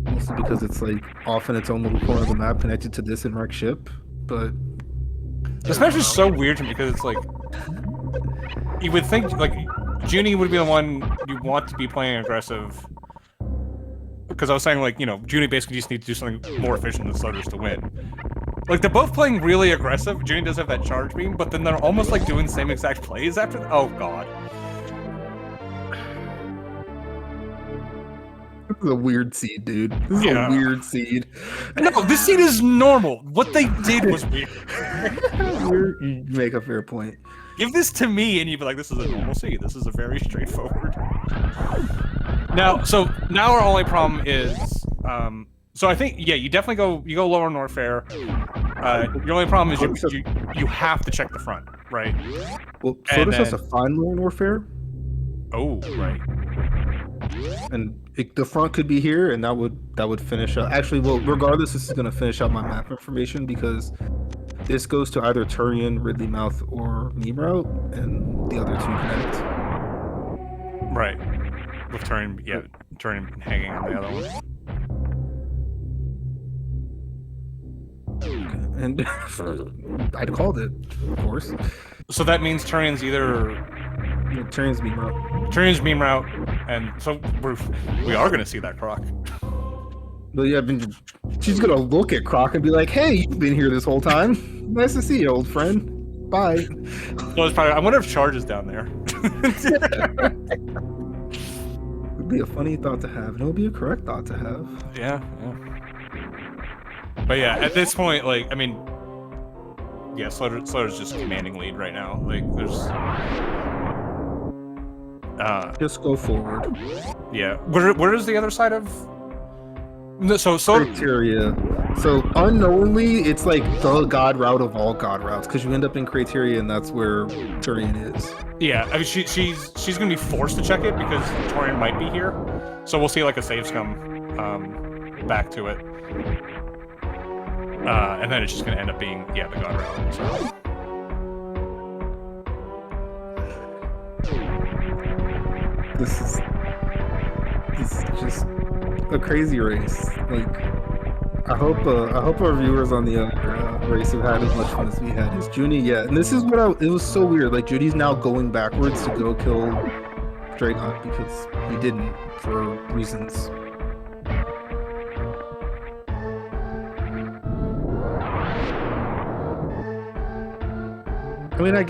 Mostly because it's like off in its own little corner of the map connected to this in Wreck Ship, but this match is so weird to me because it's like you would think like Junie would be the one you want to be playing aggressive. Because I was saying, like, you know, Junie basically just needs to do something more efficient than Slutters to win. Like, they're both playing really aggressive. Junie does have that charge beam, but then they're almost, like, doing the same exact plays after... Oh, God. is a weird seed, dude. This is a weird seed. No, this seed is normal. What they did was weird. You make a fair point. Give this to me, and you'd be like, "This is a normal seed. This is a very straightforward." Now our only problem is, so I think you definitely go lower Norfair. Your only problem is you have to check the front, right? Well, so this has to find lower Norfair. Oh, right. And the front could be here, and that would finish up. Actually, well, regardless, this is going to finish out my map information because this goes to either Turian, Ridley Mouth, or Meme Route, and the other two connect. Right. With Turian hanging on the other one. And I'd called it, of course. So that means Turian's either Turian's Meme Route. Turian's Meme Route, and so we are going to see that Croc. But yeah, she's gonna look at Croc and be like, "Hey, you've been here this whole time. Nice to see you, old friend. Bye." So it's probably, I wonder if Charge is down there. It'd be a funny thought to have, and it would be a correct thought to have. Yeah. But yeah, at this point, like, I mean, yeah, Slaughter's just commanding lead right now. Like, there's just go forward. Yeah. Where is the other side of? No, so Criteria. So unknowingly, it's like the god route of all god routes because you end up in Criteria, and that's where Turian is. Yeah, I mean she's gonna be forced to check it because Turian might be here, so we'll see like a save scum back to it, and then it's just gonna end up being the god route. So. This is just a crazy race. Like, I hope our viewers on the other race have had as much fun as we had. Is Junie? Yeah, and this is what it was so weird. Like, Junie's now going backwards to go kill Dragon because he didn't for reasons. I mean, I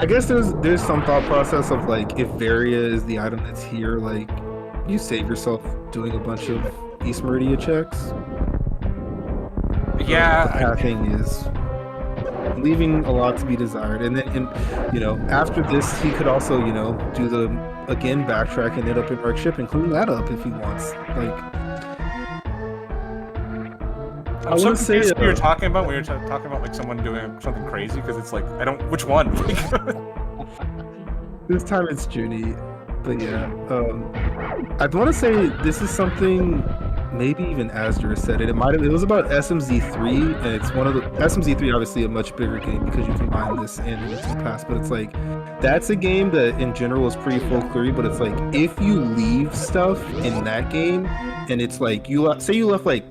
guess there's some thought process of like if Varia is the item that's here, like you save yourself doing a bunch of East Meridia checks. Yeah, the pathing is leaving a lot to be desired, and then after this he could also do the backtrack and end up in Wreck Ship and clean that up if he wants. Like, I'm so confused what you're talking about when you're talking about like someone doing something crazy, because it's like which one? This time it's Junie, but yeah, I want to say this is something maybe even Asdor said it. It was about SMZ3, and it's one of the SMZ3, obviously a much bigger game because you combine this and Limited Pass, but it's like that's a game that in general is pretty folklory, but it's like if you leave stuff in that game and it's like you left like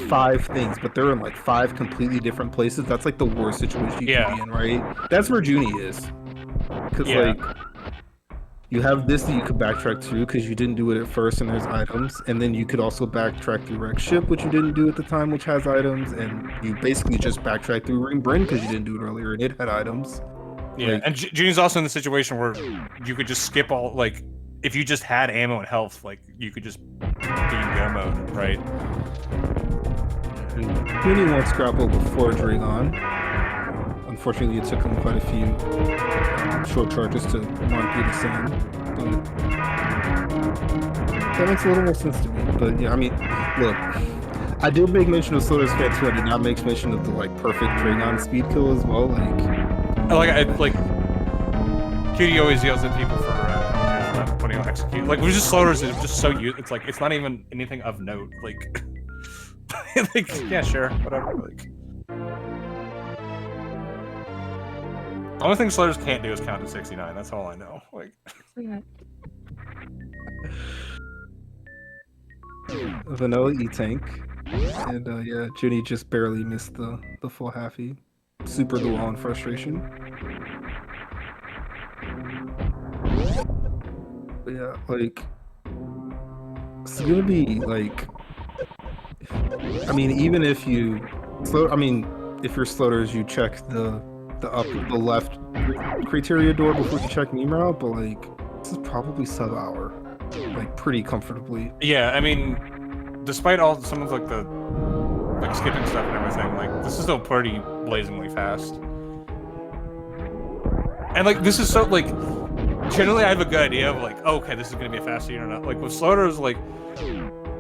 5 things, but they're in like 5 completely different places, that's like the worst situation you can be in, right? That's where Junie is, because like you have this that you could backtrack to because you didn't do it at first and there's items, and then you could also backtrack through Wreck Ship, which you didn't do at the time, which has items, and you basically just backtrack through Ring Bryn because you didn't do it earlier and it had items. Yeah, like, and Junie's also in the situation where you could just skip all, like, if you just had ammo and health, like, you could just be in go mode, right? Junie wants grapple before Dragon. Unfortunately, it took him quite a few short charges to run through the sand, but that makes a little more sense to me. But yeah, I mean, look, I did make mention of Slaughter's Fan 2. I did not make mention of the like perfect Dragon speed kill as well. Like Cutie always yells at people for not putting on execute. Like, we just Slaughter's is just so it's like it's not even anything of note. Like, like yeah, sure, whatever. Like. The only thing Slaughter's can't do is count to 69. That's all I know. Like, vanilla E-Tank, and yeah, Junie just barely missed the full halfie. Super the wall in frustration. But yeah, like it's gonna be like, I mean, even if you if you're Slaughters, you check the left criteria door before you check Meme Route, but like this is probably sub-hour. like pretty comfortably. Yeah, I mean, despite all some of like the like skipping stuff and everything, like this is still pretty blazingly fast. And like this is so like generally I have a good idea of like, oh, okay, this is gonna be a fast scene or not. Like with Slaughter's like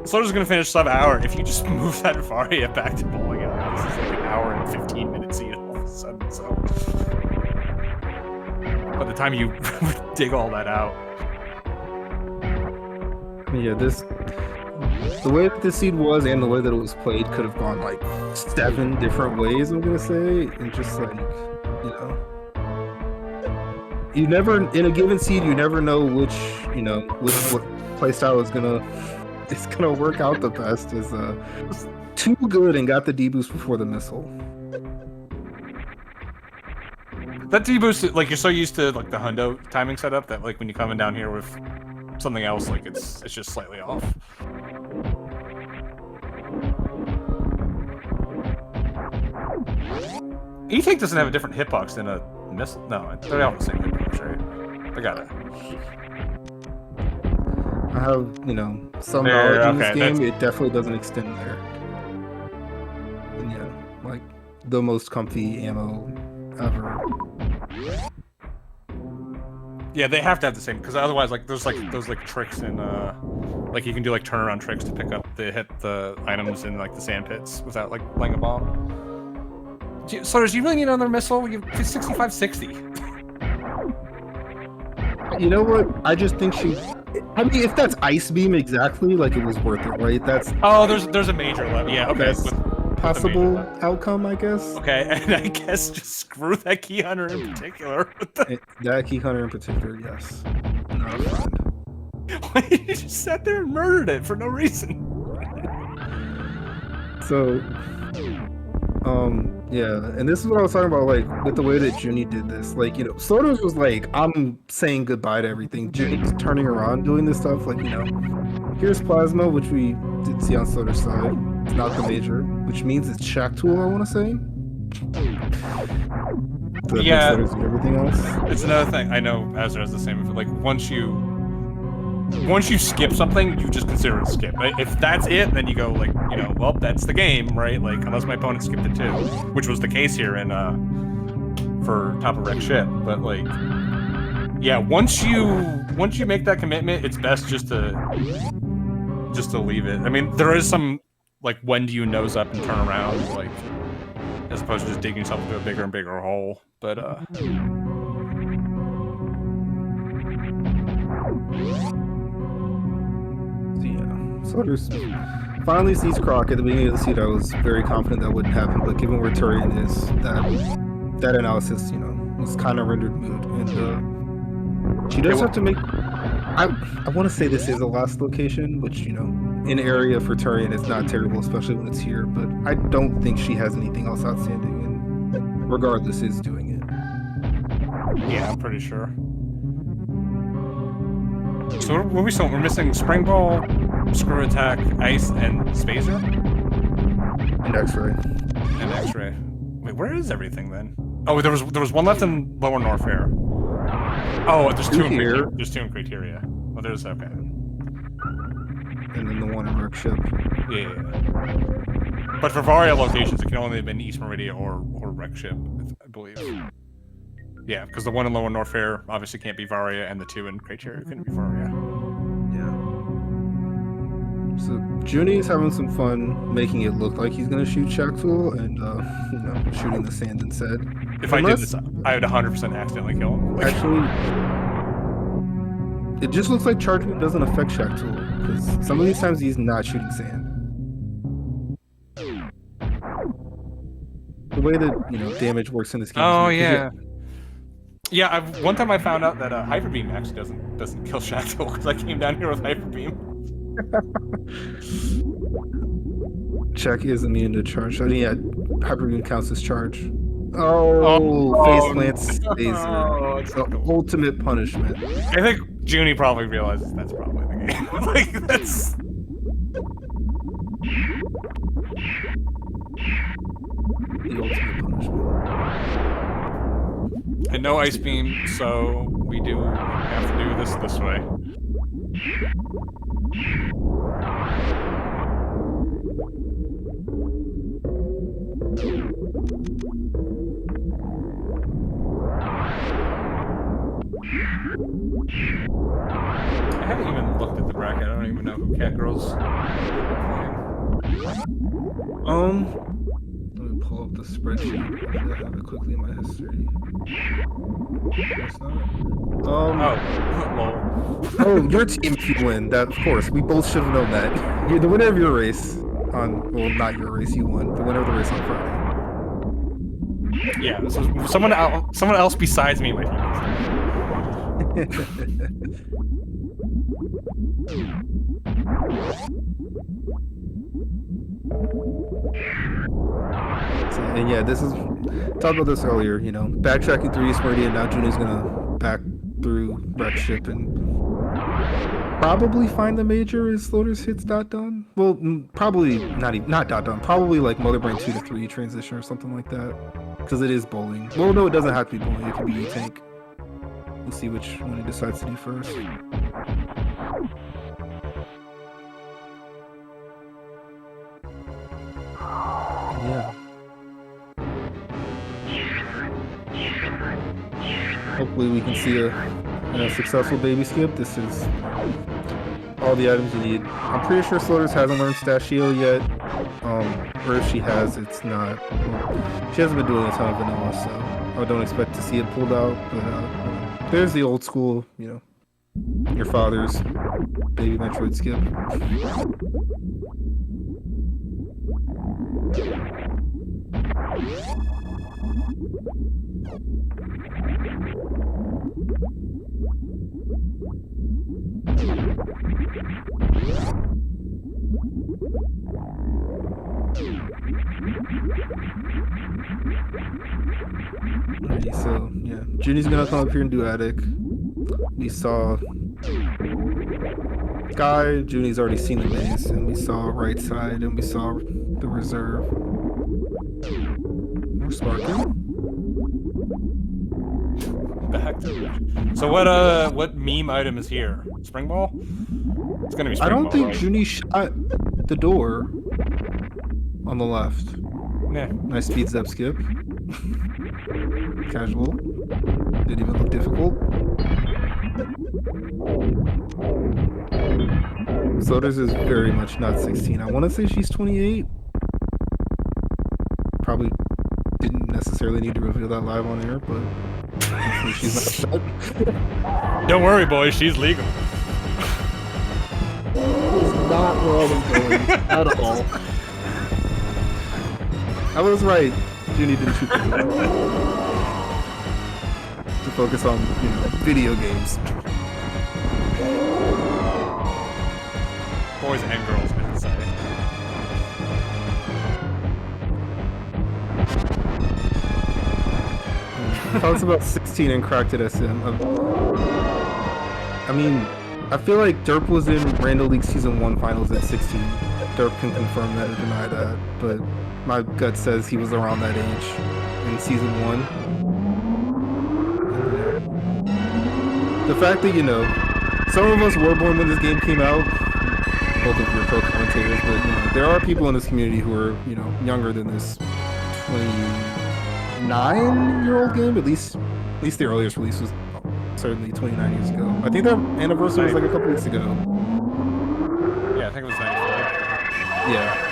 Slaughter's gonna finish sub-hour if you just move that Varia back to bowling alley. This is like an hour and 15-minute scene all of a sudden, so by the time you dig all that out. Yeah, the way that this scene was and the way that it was played could have gone like 7 different ways, I'm gonna say, and just like, you know, you never in a given seed you never know which what playstyle is gonna work out the best. Is too good and got the deboost before the missile. That deboost, like you're so used to like the hundo timing setup that like when you're coming down here with something else, like it's just slightly off. E-Tank doesn't have a different hitbox than a missile. No, they're all the same hitbox, right? I got it. I have, you know, some There, knowledge in this okay, game. It definitely doesn't extend there. And yeah, like the most comfy ammo ever. Yeah, they have to have the same because otherwise, like there's like those like tricks in like you can do like turnaround tricks to pick up hit the items in like the sand pits without like laying a bomb. So does you really need another missile? You 65-60. You know what? I just think I mean, if that's ice beam exactly, like it was worth it, right? That's there's a major level. Yeah, okay. That's possible outcome, I guess. Okay, and I guess just screw that key hunter in particular. That key hunter in particular, yes. Not a friend. Why did you just sat there and murdered it for no reason? So, yeah, and this is what I was talking about, like, with the way that Junie did this. Like, you know, Sotos was like, I'm saying goodbye to everything. Junie's turning around, doing this stuff, like, you know, here's Plasma, which we did see on Soto's side. It's not the major, which means it's Shaktool, I want to say. So yeah, everything else. It's another thing. I know Azra has the same. Like, once you skip something, you just consider it a skip. If that's it, then you go like, you know, well, that's the game, right? Like, unless my opponent skipped it too, which was the case here in for top of wreck ship. But like, yeah, once you make that commitment, it's best just to leave it. I mean, there is some like, when do you nose up and turn around, like, as opposed to just digging yourself into a bigger and bigger hole. But Solders finally sees Croc. At the beginning of the seed, I was very confident that wouldn't happen, but given where Turian is, that analysis, you know, was kind of rendered moot. And she does have to make. I want to say this is a last location, which, you know, in area for Turian is not terrible, especially when it's here. But I don't think she has anything else outstanding, and regardless, is doing it. Yeah, I'm pretty sure. So what are we still? We're missing Spring Ball, Screw Attack, Ice, and Spacer? And X-Ray. And X-Ray. Wait, where is everything then? Oh, there was one left in Lower North Fair. Oh, there's two here. There's 2 in Criteria. Oh, there's okay. And then the one in Wreck Ship. Yeah. But for Varia locations, it can only have been East Meridia or Wreck Ship, I believe. Yeah, because the one in Lower North Fair obviously can't be Varia, and the 2 in Criteria couldn't be Varia. Yeah. So Junie's having some fun making it look like he's gonna shoot Shaktool and you know, shooting the sand instead. If I did this, I would 100% accidentally kill him. Like, actually, it just looks like charging doesn't affect Shaktool, because some of these times he's not shooting sand. The way that, you know, damage works in this game. Oh yeah. Yeah, one time I found out that Hyper Beam actually doesn't kill Shaktool because I came down here with Hyper Beam. Check is immune to charge. I think, yeah, Hyper Beam counts as charge. Face plant Spacer. It's the ultimate punishment. I think Junie probably realizes that's probably the game. Like, that's... The ultimate punishment. And no Ice Beam, so we do have to do this way. I haven't even looked at the bracket. I don't even know who Catgirls are Let me pull up the spreadsheet. Hopefully I have it quickly in my history. Guess not. Oh, your team if you win. That, of course, we both should have known that. You're the winner of your race on, well, not your race, you won. The winner of the race on Friday. Yeah, so someone else besides me might have. And yeah, this is, talked about this earlier, you know, backtracking through East Meridian, now Junior's gonna back through Wreck Ship and probably find the major as Lotus hits dot done. Well, probably not dot done, probably like Mother Brain 2 to 3 transition or something like that. Because it is bowling. Well, no, it doesn't have to be bowling, it can be E-Tank. We'll see which one he decides to do first. Yeah. Hopefully we can see a successful baby skip. This is all the items you need. I'm pretty sure Slaughter's hasn't learned Stashio yet. Or if she has, it's not. Well, she hasn't been doing a ton of vanilla, so I don't expect to see it pulled out. But there's the old school, you know, your father's baby Metroid skip. Alrighty, so yeah, Junie's gonna come up here and do Attic. We saw Sky, Junie's already seen the maze, and we saw right side, and we saw the reserve. More sparking. Back to so what meme item is here? Spring ball? It's gonna be spring I don't ball, think right? Junie shot the door on the left. Yeah. Nice speed step skip. Casual. Didn't even look difficult. Sodas is very much not 16. I want to say she's 28. Probably didn't necessarily need to reveal that live on air, but hopefully she's not upset. Don't worry, boys. She's legal. It's not where I was going at all. I was right. Junie didn't shoot the door. To focus on, you know, video games. Boys and girls, I should say. Talks about 16 and cracked at SM. I mean, I feel like Derp was in Rando League Season 1 finals at 16. Derp can confirm that or deny that, but my gut says he was around that age in Season 1. The fact that, you know, some of us were born when this game came out, both of your pro commentators, but, you know, there are people in this community who are, you know, younger than this 29-year-old game. At least the earliest release was certainly 29 years ago. I think their anniversary was like a couple weeks ago. Yeah, I think it was 94. Yeah.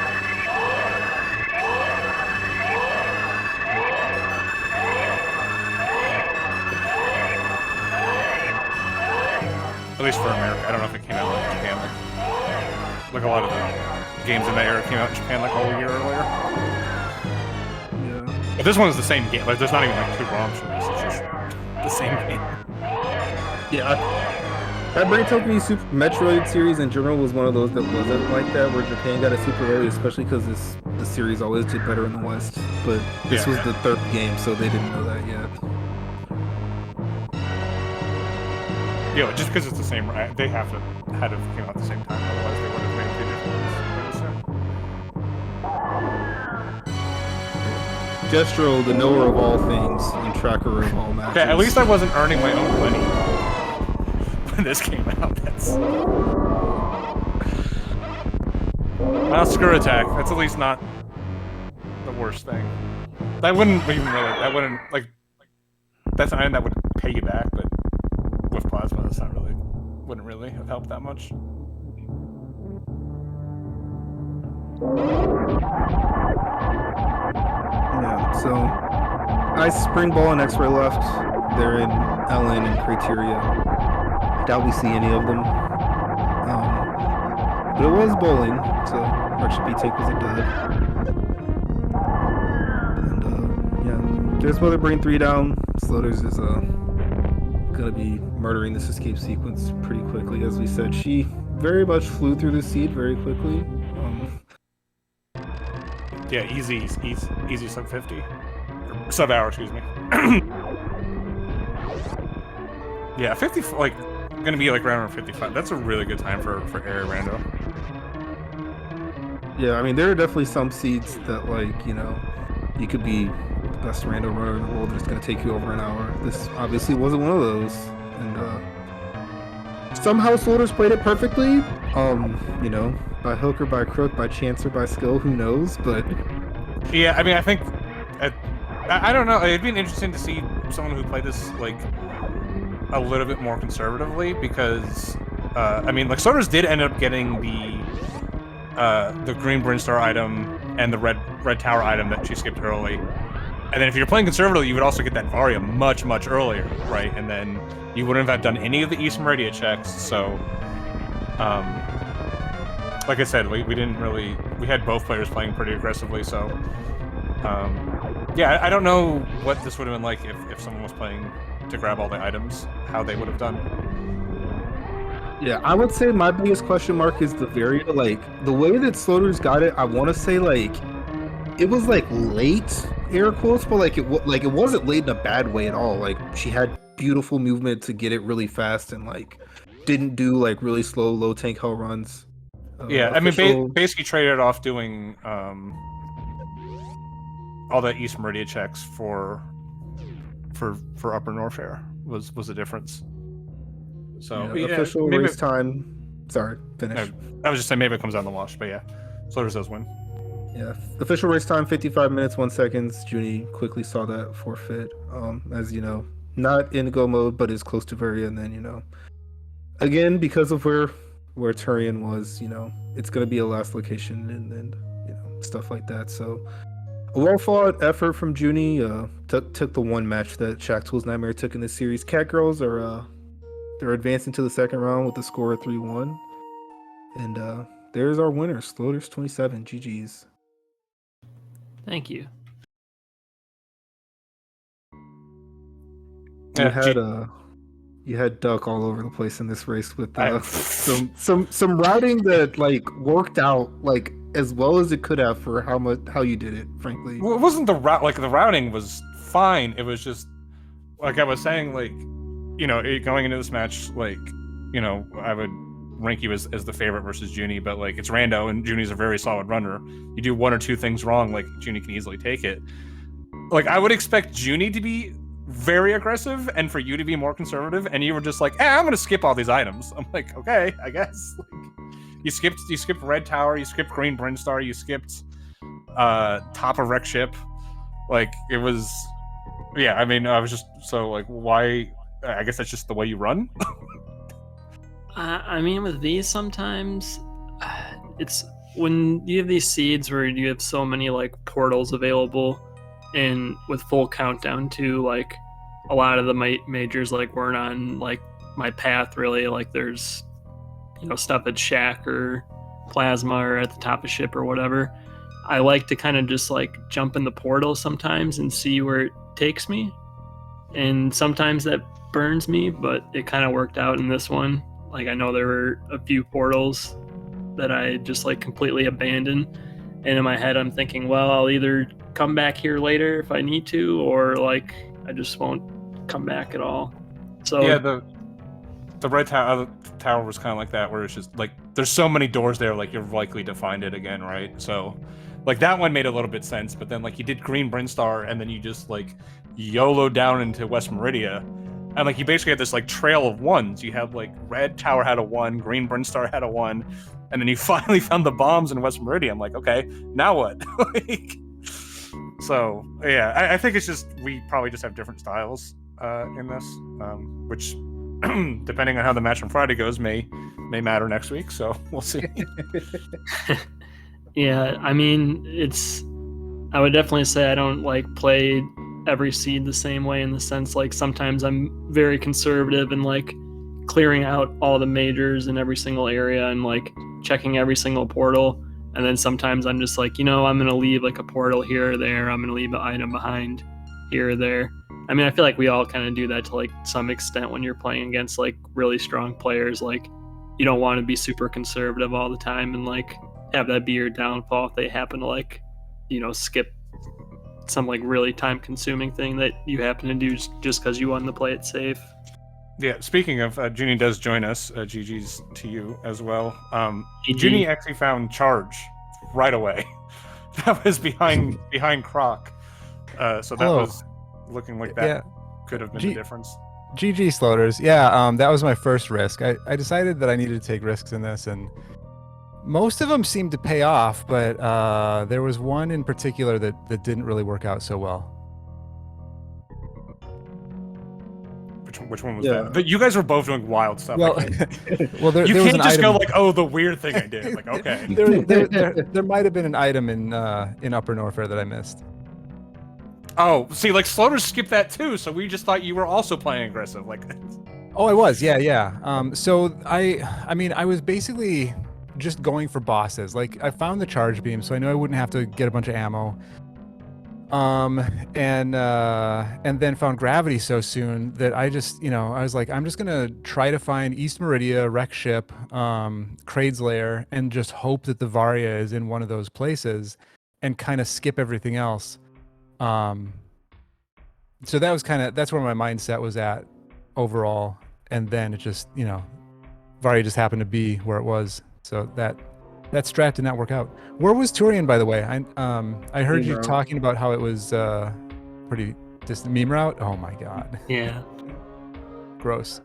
At least for America. I don't know if it came out in Japan. Like a lot of the games in that era came out in Japan like a whole year earlier. Yeah. But this one is the same game. Like, there's not even like two ROMs for this. It's just the same game. Yeah. That Brain Tokyo Super Metroid series in general was one of those that wasn't like that, where Japan got it super early, especially because the series always did better in the West. But this was the third game, so they didn't know that yet. Yeah, just because it's the same, they have to had to came out at the same time. Otherwise, they would have made two different ones. Gestro, the knower of all things and tracker of all matches. Okay, at least I wasn't earning my own money. when this came out. That's well, screw attack. That's at least not the worst thing. That wouldn't even really. That wouldn't like. That's an item that would pay you back, but with plasma, that's not really. Wouldn't really have helped that much. Yeah, so Ice Spring Ball and X-Ray left. They're in LN and Criteria. Doubt we see any of them. But it was bowling, so RGB take was a dud. And yeah, there's Mother Brain 3 down. Sloters is gonna be murdering this escape sequence pretty quickly. As we said, she very much flew through the seed very quickly. Yeah, easy sub 50. Sub hour, excuse me. Yeah, 50, like, gonna be like around 55. That's a really good time for air Rando. Yeah, I mean, there are definitely some seeds that, like, you know, you could be the best Rando runner in the world, it's gonna take you over an hour. This obviously wasn't one of those. And somehow Sloters played it perfectly. You know, by hook or by crook, by chance or by skill, who knows? But yeah, I mean, I think I don't know. It'd be interesting to see someone who played this like a little bit more conservatively, because I mean, like Sloters did end up getting the green Brinstar item and the red tower item that she skipped early. And then if you're playing conservatively, you would also get that Varia much earlier, right? And then you wouldn't have done any of the East Meridia checks, so. Like I said, we didn't really... We had both players playing pretty aggressively, so... yeah, I don't know what this would have been like if someone was playing to grab all the items, how they would have done. yeah, I would say my biggest question mark is the Varia. Like, the way that Sloters got it, I want to say, like... It was, like, late, air quotes, but, like, it wasn't late in a bad way at all. Like, she had beautiful movement to get it really fast and, like, didn't do, like, really slow, low tank hell runs. Yeah, I mean, basically traded off doing all the East Meridia checks for Upper North Air was the difference. So yeah, official maybe race time. Sorry, finish. I was just saying maybe it comes down the wash, but yeah, Sloters does win. Yeah, official race time 55 minutes 1 seconds. Junie quickly saw that forfeit. As you know, not in go mode, but is close to Varia, and then you know, again because of where Turian was, you know, it's going to be a last location and you know, stuff like that. So a well-fought effort from Junie. Took the one match that Shaktool's Nightmare took in this series. Catgirls are they're advancing to the second round with a score of 3-1. And there's our winner, Sloters 27. GG's. Thank you. You had Duck all over the place in this race with some routing that like worked out like as well as it could have for how you did it, frankly. Well, it wasn't the route, like the routing was fine. It was just like I was saying, like, you know, going into this match, like, you know, I would rank you as the favorite versus Junie, but like it's Rando and Junie's a very solid runner. You do one or two things wrong, like Junie can easily take it. Like I would expect Junie to be very aggressive and for you to be more conservative, and you were just like, I'm gonna skip all these items. I'm like, okay, I guess. Like, you skipped red tower, you skipped green Brinstar, you skipped top of wreck ship. Like it was, yeah, I mean, I was just so like, why? I guess that's just the way you run. I mean, with these sometimes it's when you have these seeds where you have so many like portals available, and with full countdown too, like a lot of the majors like weren't on like my path really. Like there's, you know, stuff at Shack or Plasma or at the top of ship or whatever. I like to kind of just like jump in the portal sometimes and see where it takes me, and sometimes that burns me, but it kind of worked out in this one. Like I know there were a few portals that I just like completely abandoned, and in my head I'm thinking, well, I'll either come back here later if I need to, or like I just won't come back at all. So yeah, the red tower was kind of like that, where it's just like there's so many doors there, like you're likely to find it again, right? So like that one made a little bit sense, but then like you did green Brinstar and then you just like YOLO down into West Meridia, and like you basically had this like trail of ones. You have like red tower had a 1, green Brinstar had a 1, and then you finally found the bombs in West Meridian. I'm like, okay, now what? Like, so yeah, I think it's just we probably just have different styles in this, which depending on how the match on Friday goes may matter next week. So we'll see. Yeah, I mean, I would definitely say I don't like play every seed the same way, in the sense like sometimes I'm very conservative and like clearing out all the majors in every single area and like checking every single portal. And then sometimes I'm just like, I'm going to leave like a portal here or there. I'm going to leave an item behind here or there. I mean, I feel like we all kind of do that to like some extent when you're playing against like really strong players. Like, you don't want to be super conservative all the time and like have that be your downfall if they happen to like, skip some like really time consuming thing that you happen to do just because you want to play it safe. Yeah, speaking of, Junie does join us. GG's to you as well. GG. Junie actually found charge right away. That was behind Croc. So that Hello. was looking like that could have been the difference. GG Sloters. Yeah, that was my first risk. I decided that I needed to take risks in this, and most of them seemed to pay off, but there was one in particular that didn't really work out so well. Which one was that? But you guys were both doing wild stuff. Well, there you was can't an just item... go like, oh, the weird thing I did. Like, okay. there might have been an item in Upper Norfair that I missed. Oh, see, like Sloters skipped that too, so we just thought you were also playing aggressive. Like, oh, I was, yeah. So I mean, I was basically just going for bosses. Like, I found the charge beam, so I knew I wouldn't have to get a bunch of ammo. And then found gravity so soon that I just, I was like, I'm just gonna try to find East Meridia, Wreck Ship, Kraid's Lair, and just hope that the Varia is in one of those places, and kind of skip everything else. So that's where my mindset was at overall, and then it just, Varia just happened to be where it was. So that strat did not work out. Where was Turian, by the way? I heard you talking about how it was pretty distant. Meme route? Oh my god. Yeah. Gross.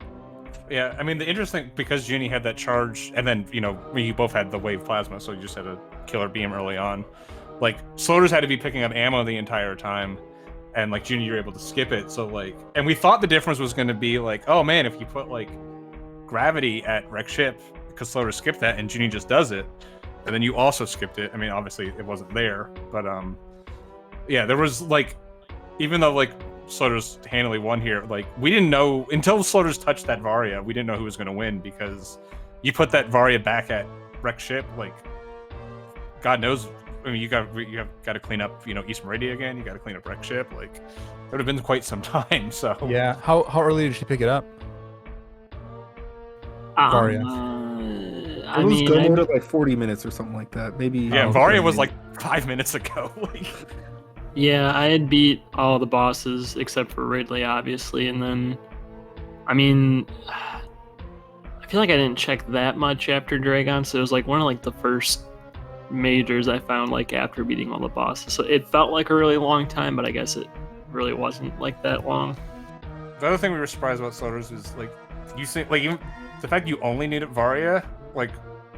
Yeah, I mean, the interesting, because Junie had that charge, and then, you both had the wave plasma, so you just had a killer beam early on. Like, Sloters had to be picking up ammo the entire time, and like Junie, you were able to skip it. So like, and we thought the difference was going to be like, oh man, if you put like gravity at Wreck Ship, because Sloters skipped that, and Junie just does it. And then you also skipped it. I mean, obviously it wasn't there, but yeah, there was like, even though like Sloters handily won here, like we didn't know until Sloters touched that Varia, we didn't know who was going to win, because you put that Varia back at Wreck Ship, like God knows. I mean, you have got to clean up, East Meridia again. You got to clean up Wreck Ship. Like, it would have been quite some time. So yeah, how early did she pick it up? Varia. It was going to like 40 minutes or something like that. Maybe. Yeah, Varia was like 5 minutes ago. Yeah, I had beat all the bosses except for Ridley, obviously, and then, I mean, I feel like I didn't check that much after Dragon, so it was like one of like the first majors I found like after beating all the bosses. So it felt like a really long time, but I guess it really wasn't like that long. The other thing we were surprised about Sloters is like, you think like even the fact you only needed Varia, like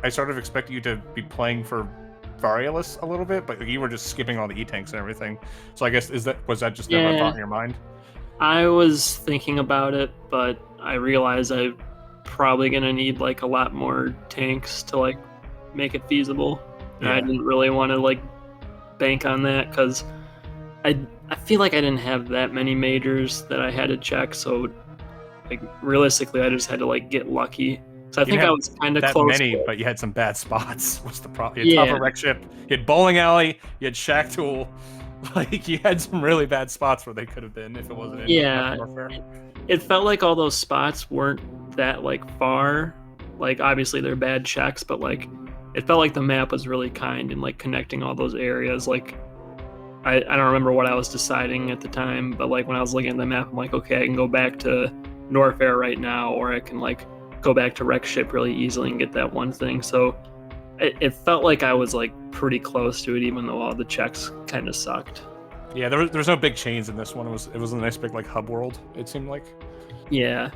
I sort of expected you to be playing for Varialess a little bit, but you were just skipping all the E-tanks and everything. So I guess was that just never a thought in your mind? I was thinking about it, but I realized I'm probably gonna need like a lot more tanks to like make it feasible. Yeah. I didn't really want to like bank on that because I feel like I didn't have that many majors that I had to check, so like realistically I just had to like get lucky. So I think I was kind of close. But you had some bad spots. What's the problem? You had top of Wreck Ship, you had Bowling Alley, you had Shaktool. Like you had some really bad spots where they could have been if it wasn't. It felt like all those spots weren't that like far. Like obviously they're bad checks, but like it felt like the map was really kind in like connecting all those areas. Like I don't remember what I was deciding at the time, but like when I was looking at the map, I'm like, okay, I can go back to Norfair right now, or I can like go back to Wreck Ship really easily and get that one thing. So it felt like I was like pretty close to it, even though all the checks kind of sucked. Yeah, there was no big chains in this one. It was a nice big like hub world. It seemed like. Yeah.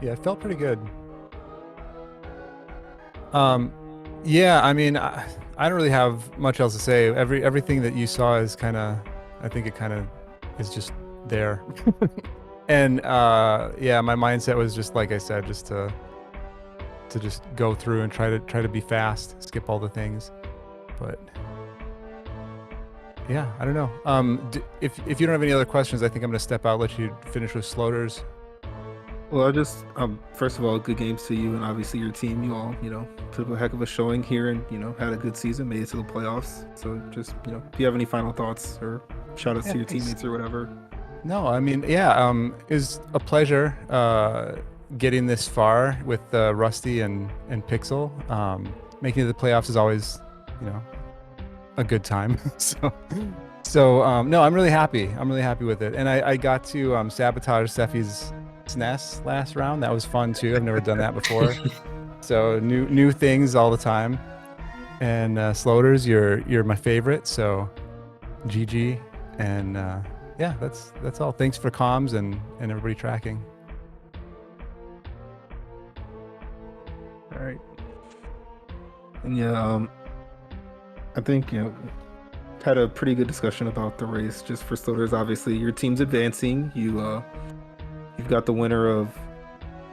Yeah, it felt pretty good. Yeah, I mean, I don't really have much else to say. Everything that you saw is kind of, I think it kind of is just there. And yeah, my mindset was just like I said, just to just go through and try to be fast, skip all the things. But yeah, I don't know. If you don't have any other questions, I think I'm gonna step out, let you finish with Sloaters. Well, I just first of all, good games to you and obviously your team. You all, put up a heck of a showing here and had a good season, made it to the playoffs. So just if you have any final thoughts or shout outs to your teammates or whatever. No, I mean, yeah, it's a pleasure getting this far with Rusty and Pixel. Making it to the playoffs is always, a good time. So no, I'm really happy. I'm really happy with it. And I got to sabotage Seffi's SNES last round. That was fun too. I've never done that before. So new things all the time. And Sloaters, you're my favorite. So GG. And yeah, that's all. Thanks for comms and everybody tracking. All right. And yeah, I think had a pretty good discussion about the race. Just for Sloaters, obviously your team's advancing. You've got the winner of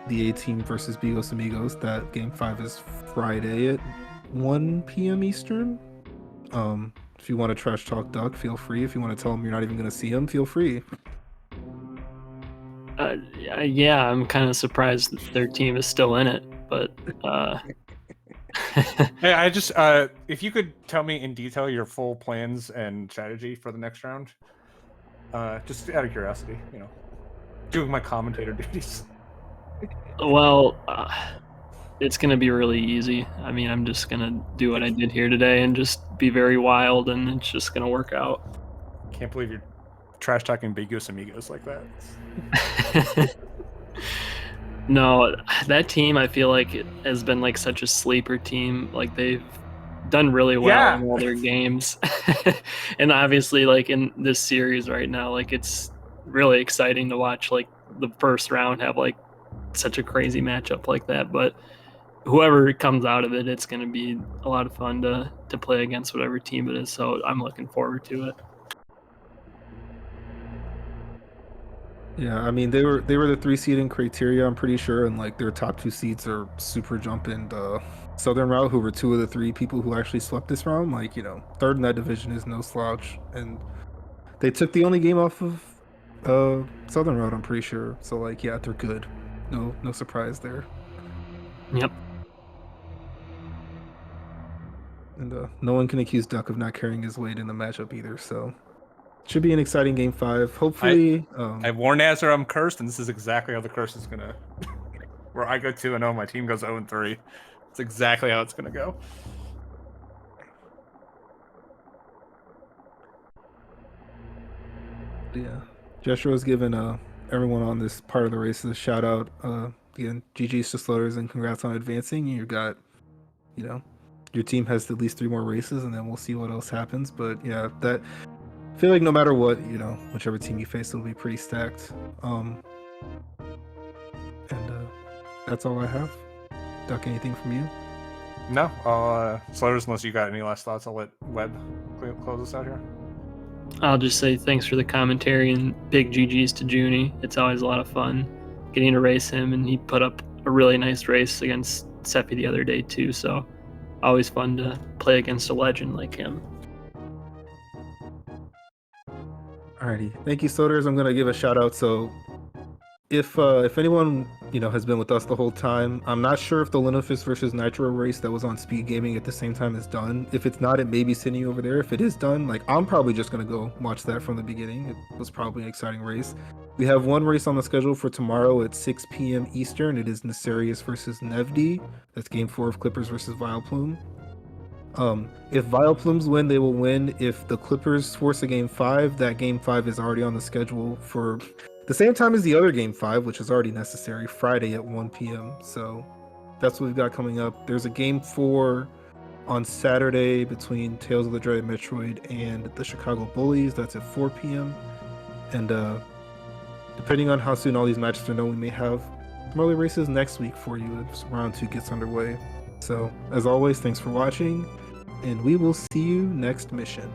the A team versus Bigos Amigos. That game 5 is Friday at 1 p.m. Eastern. If you want to trash talk Duck, feel free. If you want to tell him you're not even going to see him, feel free. Yeah, I'm kind of surprised that their team is still in it, but Hey, I just if you could tell me in detail your full plans and strategy for the next round, just out of curiosity, doing my commentator duties. well, it's gonna be really easy. I mean, I'm just gonna do what I did here today and just be very wild, and it's just gonna work out. Can't believe you're trash talking Bigos Amigos like that. No, that team I feel like it has been like such a sleeper team. Like they've done really well in all their games. And obviously like in this series right now, like it's really exciting to watch like the first round have like such a crazy matchup like that. But whoever comes out of it, it's going to be a lot of fun to play against whatever team it is. So I'm looking forward to it. Yeah, I mean they were the 3 seed in criteria, I'm pretty sure, and like their top 2 seeds are Super Jump and Southern Route, who were 2 of the 3 people who actually swept this round. Like, third in that division is no slouch, and they took the only game off of Southern Route, I'm pretty sure. So like, yeah, they're good. No surprise there. Yep. And no one can accuse Duck of not carrying his weight in the matchup either. So should be an exciting game 5. Hopefully, I warned Nazar I'm cursed, and this is exactly how the curse is gonna. Where I go 2-0, my team goes 0-3. It's exactly how it's gonna go. Yeah, Joshua has given everyone on this part of the race a shout out. Again, GG's to Sloaters and congrats on advancing. You got, your team has at least 3 more races, and then we'll see what else happens. But yeah, I feel like no matter what, whichever team you face, it'll be pretty stacked. And that's all I have. Duck, anything from you? No, Sloaters, unless you got any last thoughts, I'll let Webb close us out here. I'll just say thanks for the commentary and big GGs to Junie. It's always a lot of fun getting to race him, and he put up a really nice race against Seppi the other day too. So always fun to play against a legend like him. Alrighty, thank you, Sloaters. I'm gonna give a shout out. So if anyone has been with us the whole time, I'm not sure if the Linofist versus Nitro race that was on Speed Gaming at the same time is done. If it's not, it may be sitting over there. If it is done, like, I'm probably just gonna go watch that from the beginning. It was probably an exciting race. We have one race on the schedule for tomorrow at 6 p.m. Eastern. It is Necerius versus Nevdi. That's game 4 of Clippers versus Vileplume. If Vileplumes win, they will win. If the Clippers force a game 5, that game 5 is already on the schedule for the same time as the other game 5, which is already necessary, Friday at 1 p.m. So that's what we've got coming up. There's a game 4 on Saturday between Tales of the Dreaded Metroid and the Chicago Bullies. That's at 4 p.m. And depending on how soon all these matches are known, we may have some early races next week for you as round 2 gets underway. So, as always, thanks for watching, and we will see you next mission.